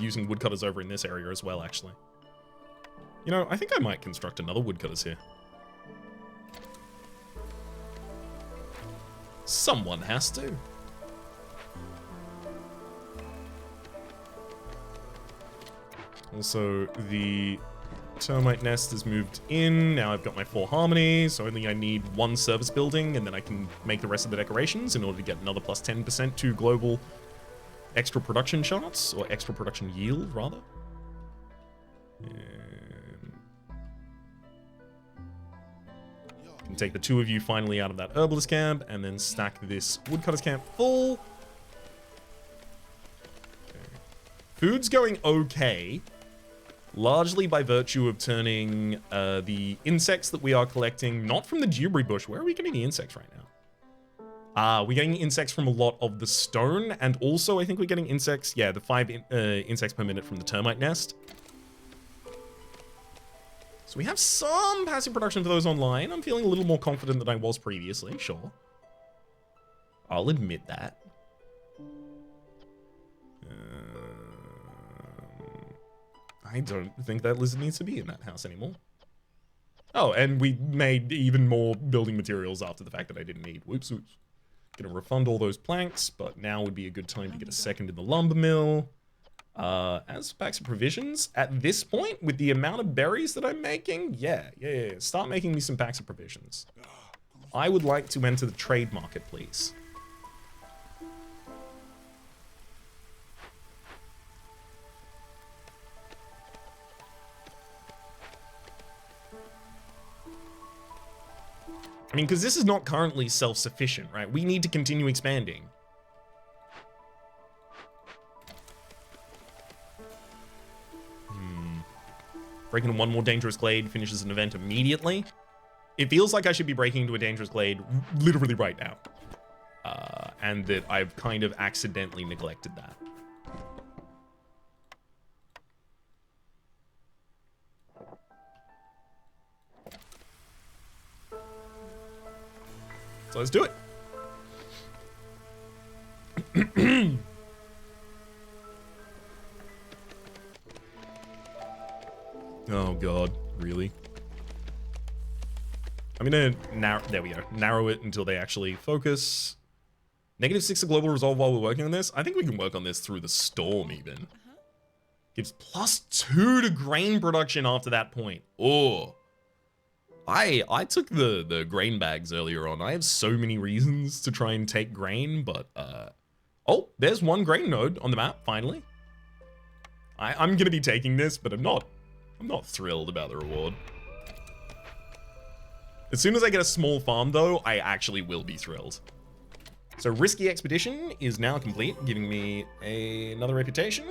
using woodcutters over in this area as well, actually. You know, I think I might construct another woodcutters here. Someone has to. Also, the termite nest has moved in. Now I've got my 4 harmony, so only I need 1 service building, and then I can make the rest of the decorations in order to get another plus 10% to global extra production shots, or extra production yield, rather. Can take the 2 of you finally out of that herbalist camp and then stack this woodcutters camp full. Okay. Food's going okay, largely by virtue of turning the insects that we are collecting, not from the dewberry bush. Where are we getting the insects right now? We're getting insects from a lot of the stone, and also I think we're getting insects, yeah, the 5 insects per minute from the termite nest. So we have some passive production for those online. I'm feeling a little more confident than I was previously, sure. I'll admit that. I don't think that lizard needs to be in that house anymore. Oh, and we made even more building materials after the fact that I didn't need. Whoops, whoops. Gonna refund all those planks, but now would be a good time to get a second in the lumber mill. As for packs of provisions, at this point, with the amount of berries that I'm making, yeah. Start making me some packs of provisions. I would like to enter the trade market, please. I mean, because this is not currently self-sufficient, right? We need to continue expanding. Breaking 1 more dangerous glade finishes an event immediately. It feels like I should be breaking into a dangerous glade literally right now. And that I've kind of accidentally neglected that. So let's do it. Oh god, really? I'm gonna there we go. Narrow it until they actually focus. -6 to global resolve while we're working on this. I think we can work on this through the storm even. Gives +2 to grain production after that point. Oh. I took the grain bags earlier on. I have so many reasons to try and take grain, but oh, there's one grain node on the map, finally. I'm gonna be taking this, but I'm not thrilled about the reward. As soon as I get a small farm though, I actually will be thrilled. So Risky Expedition is now complete, giving me another reputation.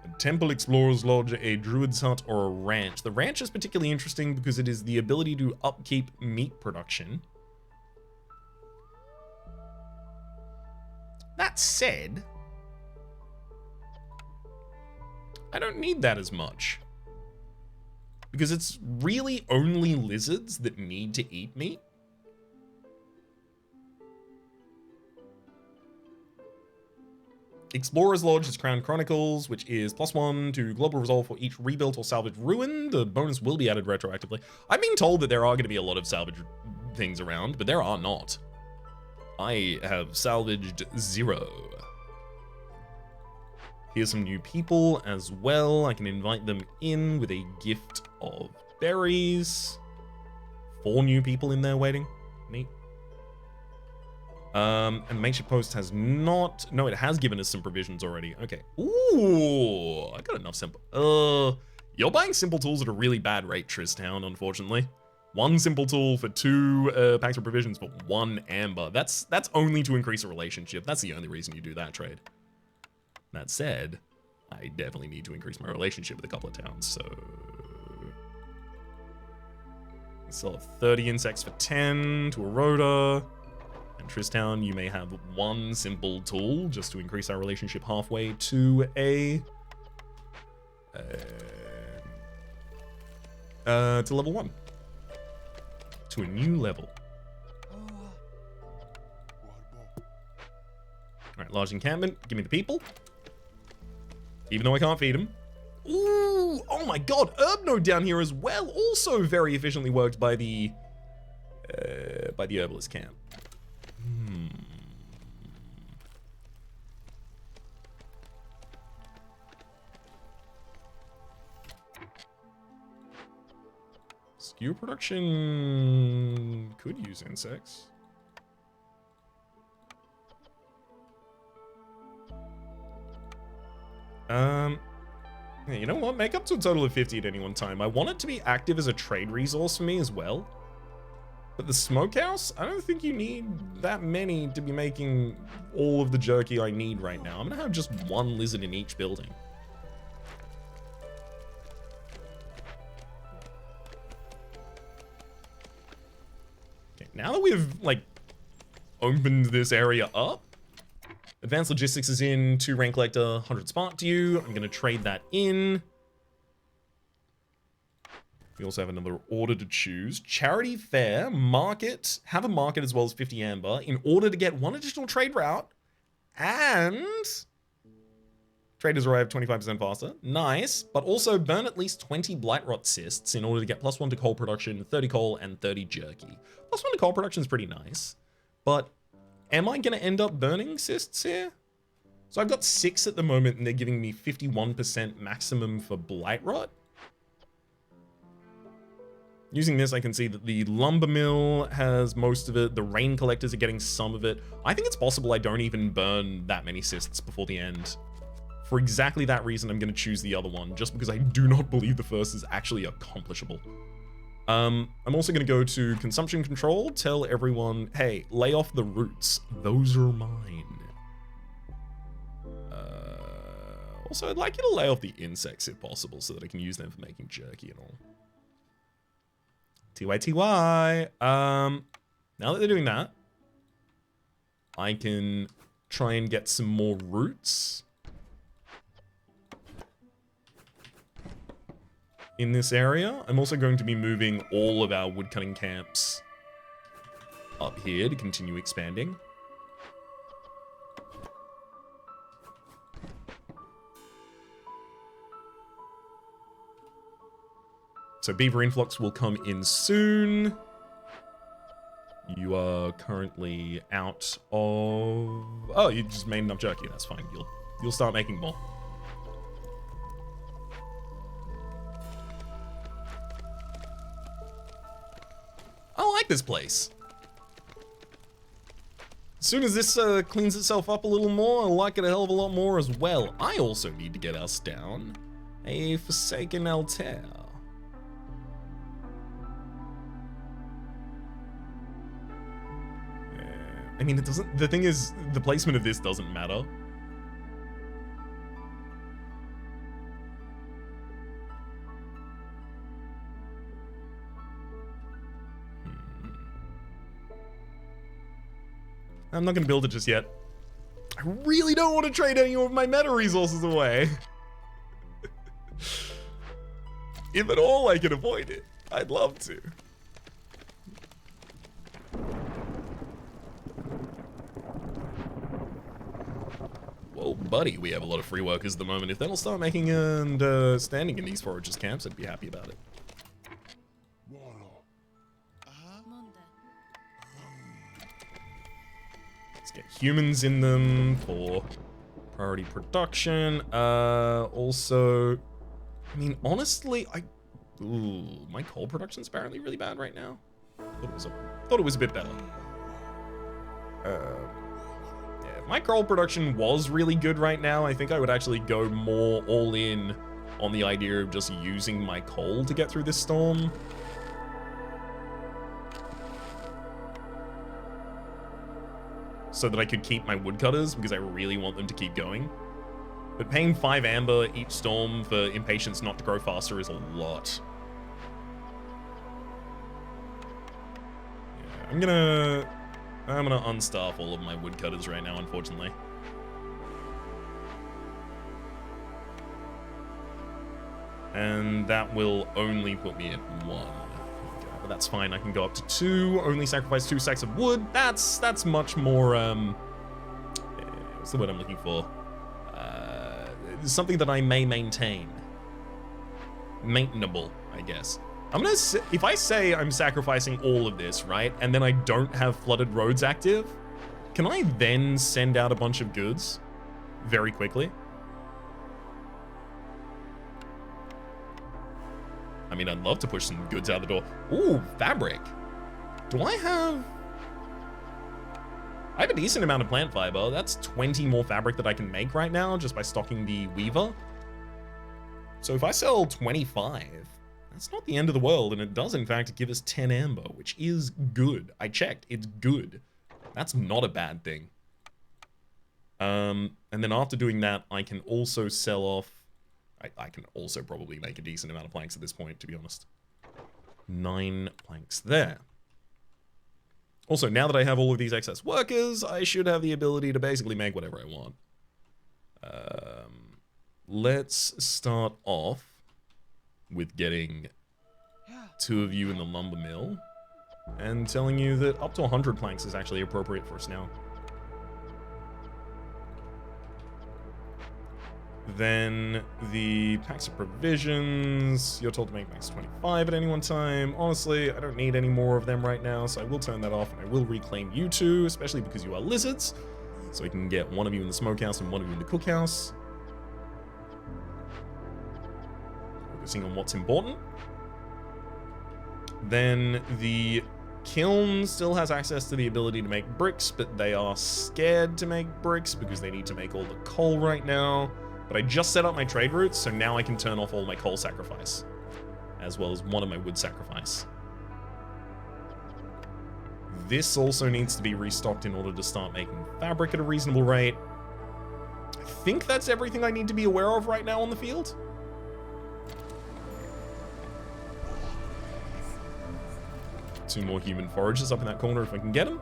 A temple, explorer's lodge, a druid's hut, or a ranch. The ranch is particularly interesting because it is the ability to upkeep meat production. That said, I don't need that as much. Because it's really only lizards that need to eat meat. Explorer's Lodge is Crown Chronicles, which is +1 to global resolve for each rebuilt or salvaged ruin. The bonus will be added retroactively. I'm being told that there are going to be a lot of salvage things around, but there are not. I have salvaged 0. Here's some new people as well. I can invite them in with a gift of berries. 4 new people in there waiting. Neat. And Makeshift Post has not... No, it has given us some provisions already. Okay. Ooh, I got enough simple... You're buying simple tools at a really bad rate, Tristown, unfortunately. 1 simple tool for 2 packs of provisions for 1 amber. That's only to increase a relationship. That's the only reason you do that trade. That said, I definitely need to increase my relationship with a couple of towns, so... Sell 30 insects for 10 to a Rhoda. And Tristown, you may have 1 simple tool just to increase our relationship halfway to a... to level 1. To a new level. Alright, large encampment. Give me the people. Even though I can't feed them. Ooh, oh my god, herb node down here as well. Also very efficiently worked by the herbalist camp. Skewer production could use insects. Yeah, you know what? Make up to a total of 50 at any one time. I want it to be active as a trade resource for me as well. But the smokehouse, I don't think you need that many to be making all of the jerky I need right now. I'm gonna have just 1 lizard in each building. Okay, now that we've, like, opened this area up, Advanced Logistics is in, 2 Rank Collector, 100 Spark to you. I'm gonna trade that in. We also have another order to choose. Charity Fair, Market, have a market as well as 50 amber in order to get 1 additional trade route and traders arrive 25% faster. Nice, but also burn at least 20 blight rot cysts in order to get +1 to coal production, 30 coal, and 30 jerky. +1 to coal production is pretty nice, but am I gonna end up burning cysts here? So I've got 6 at the moment and they're giving me 51% maximum for blight rot. Using this, I can see that the lumber mill has most of it. The rain collectors are getting some of it. I think it's possible I don't even burn that many cysts before the end. For exactly that reason, I'm going to choose the other one, just because I do not believe the first is actually accomplishable. I'm also going to go to consumption control, tell everyone, hey, lay off the roots. Those are mine. Also, I'd like you to lay off the insects if possible, so that I can use them for making jerky and all. TY. Now that they're doing that, I can try and get some more roots in this area. I'm also going to be moving all of our woodcutting camps up here to continue expanding. So Beaver Influx will come in soon. You are currently out of... Oh, you just made enough jerky. That's fine. You'll start making more. I like this place. As soon as this cleans itself up a little more, I like it a hell of a lot more as well. I also need to get us down a Forsaken Altair. I mean, it doesn't... The thing is, the placement of this doesn't matter. I'm not gonna build it just yet. I really don't want to trade any of my meta resources away. If at all I can avoid it, I'd love to. Whoa, buddy, we have a lot of free workers at the moment. If they'll start making and standing in these foragers camps, I'd be happy about it. Let's get humans in them for priority production. Also, I mean, honestly, my coal production's apparently really bad right now. Thought it was a bit better. Yeah, if my coal production was really good right now, I think I would actually go more all in on the idea of just using my coal to get through this storm. So that I could keep my woodcutters, because I really want them to keep going. But paying 5 amber each storm for impatience not to grow faster is a lot. Yeah, I'm gonna unstaff all of my woodcutters right now, unfortunately. And that will only put me at 1. But that's fine, I can go up to 2, only sacrifice 2 sacks of wood. That's much more, what's the word I'm looking for? Something that I may maintain. Maintainable, I guess. I'm gonna say, if I say I'm sacrificing all of this, right, and then I don't have flooded roads active, can I then send out a bunch of goods very quickly? I mean, I'd love to push some goods out the door. Ooh, fabric. Do I have a decent amount of plant fiber. That's 20 more fabric that I can make right now just by stocking the weaver. So if I sell 25, that's not the end of the world, and it does in fact give us 10 amber, which is good. I checked, it's good. That's not a bad thing. And then after doing that, I can also sell off... I can also probably make a decent amount of planks at this point, to be honest. 9 planks there. Also, now that I have all of these excess workers, I should have the ability to basically make whatever I want. Let's start off with getting 2 of you in the lumber mill and telling you that up to 100 planks is actually appropriate for us now. Then the packs of provisions, you're told to make max 25 at any one time. Honestly, I don't need any more of them right now, so I will turn that off and I will reclaim you 2, especially because you are lizards. So we can get 1 of you in the smokehouse and 1 of you in the cookhouse. Focusing on what's important. Then the kiln still has access to the ability to make bricks, but they are scared to make bricks because they need to make all the coal right now. But I just set up my trade routes, so now I can turn off all my coal sacrifice, as well as 1 of my wood sacrifice. This also needs to be restocked in order to start making fabric at a reasonable rate. I think that's everything I need to be aware of right now on the field. Two more human foragers up in that corner if I can get them.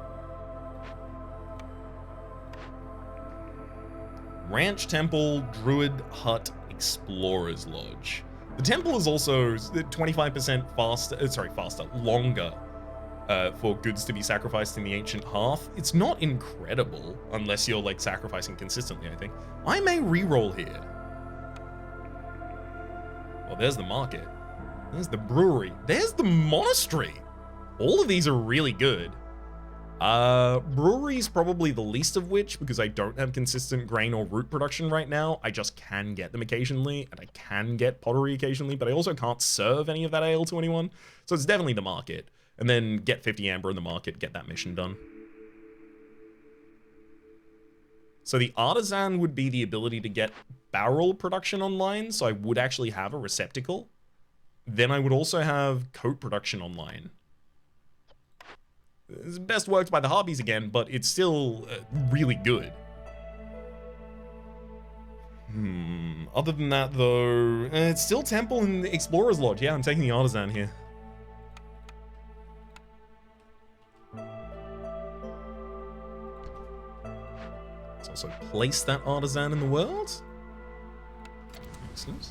Ranch Temple, Druid Hut, Explorer's Lodge. The temple is also 25% longer for goods to be sacrificed in the ancient Hearth. It's not incredible unless you're like sacrificing consistently, I think. I may reroll here. Well, there's the market. There's the brewery. There's the monastery. All of these are really good. Brewery's probably the least of which, because I don't have consistent grain or root production right now. I just can get them occasionally, and I can get pottery occasionally, but I also can't serve any of that ale to anyone. So it's definitely the market. And then get 50 amber in the market, get that mission done. So the artisan would be the ability to get barrel production online, so I would actually have a receptacle. Then I would also have coat production online. It's best worked by the Harpies again, but it's still really good. Other than that, though, it's still Temple and the Explorer's Lodge. Yeah, I'm taking the Artisan here. Let's also place that Artisan in the world. Excellent.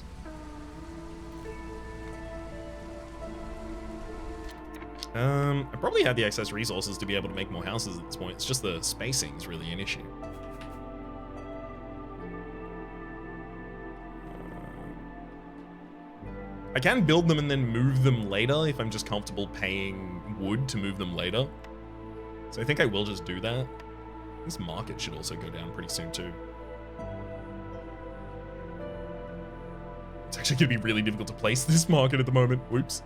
I probably had the excess resources to be able to make more houses at this point. It's just the spacing is really an issue. I can build them and then move them later if I'm just comfortable paying wood to move them later. So I think I will just do that. This market should also go down pretty soon too. It's actually going to be really difficult to place this market at the moment. Whoops.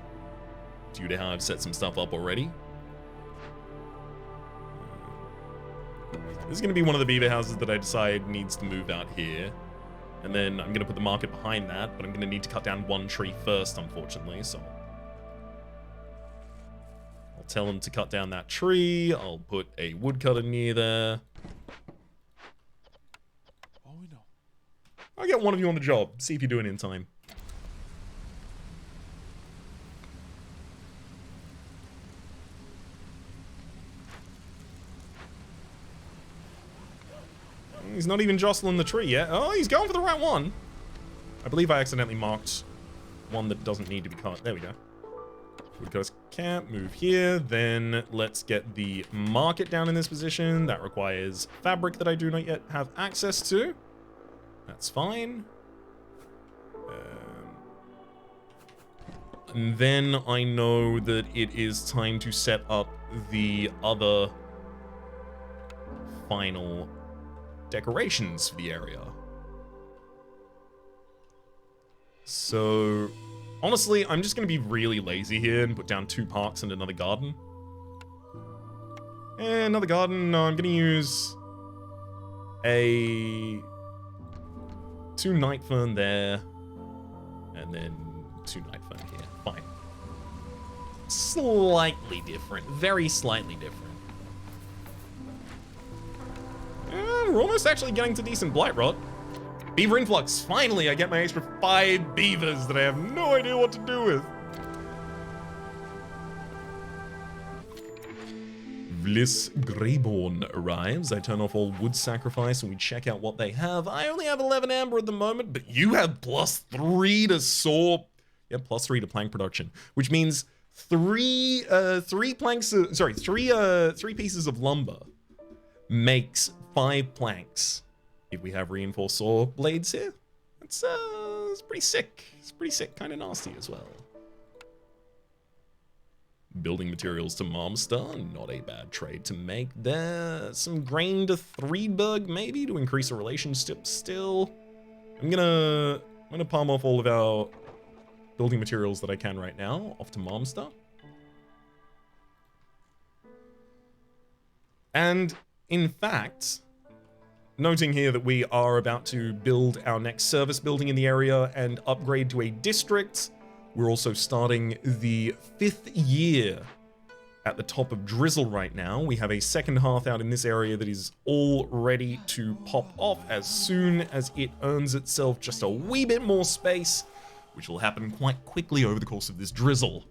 Due to how I've set some stuff up already. This is going to be one of the beaver houses that I decide needs to move out here. And then I'm going to put the market behind that, but I'm going to need to cut down one tree first, unfortunately, so... I'll tell him to cut down that tree. I'll put a woodcutter near there. Oh, no. I'll get one of you on the job. See if you do it in time. He's not even jostling the tree yet. Oh, he's going for the right one. I believe I accidentally marked one that doesn't need to be cut. There we go. Woodcutter's camp, move here. Then let's get the market down in this position. That requires fabric that I do not yet have access to. That's fine. And then I know that it is time to set up the other final decorations for the area. So, honestly, I'm just going to be really lazy here and put down 2 parks and another garden. And another garden, no, I'm going to use a 2 night fern there, and then 2 night fern here. Fine. Slightly different, very slightly different. We're almost actually getting to decent blight rot. Beaver influx. Finally, I get my extra 5 beavers that I have no idea what to do with. Vliss Greyborn arrives. I turn off all wood sacrifice and we check out what they have. I only have 11 amber at the moment, but you have +3 to saw. Yeah, +3 to plank production, which means three pieces of lumber makes 5 planks. If we have reinforced saw blades here, it's pretty sick. It's pretty sick, kind of nasty as well. Building materials to Marmstar, not a bad trade to make there. Some grain to Threedberg, maybe, to increase the relationship still. I'm gonna palm off all of our building materials that I can right now, off to Marmstar. And, in fact, noting here that we are about to build our next service building in the area and upgrade to a district. We're also starting the 5th year at the top of Drizzle right now. We have a second hearth out in this area that is all ready to pop off as soon as it earns itself just a wee bit more space, which will happen quite quickly over the course of this Drizzle.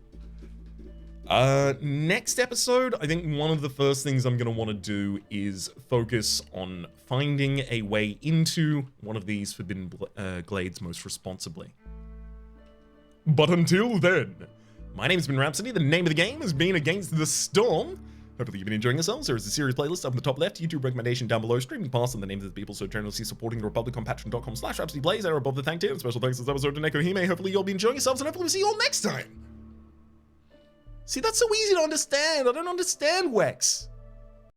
Next episode, I think one of the first things I'm going to want to do is focus on finding a way into one of these Forbidden Glades most responsibly. But until then, my name's been Rhapsody, the name of the game has been Against the Storm, Hopefully you've been enjoying yourselves. There is a series playlist up in the top left, YouTube recommendation down below, streaming past and the names of the people so generously supporting the Republic on patreon.com/RhapsodyPlays. There above the thank you. And special thanks to this episode to Neko Hime. Hopefully you'll be enjoying yourselves and hopefully we'll see you all next time. See, that's so easy to understand. I don't understand, Wex.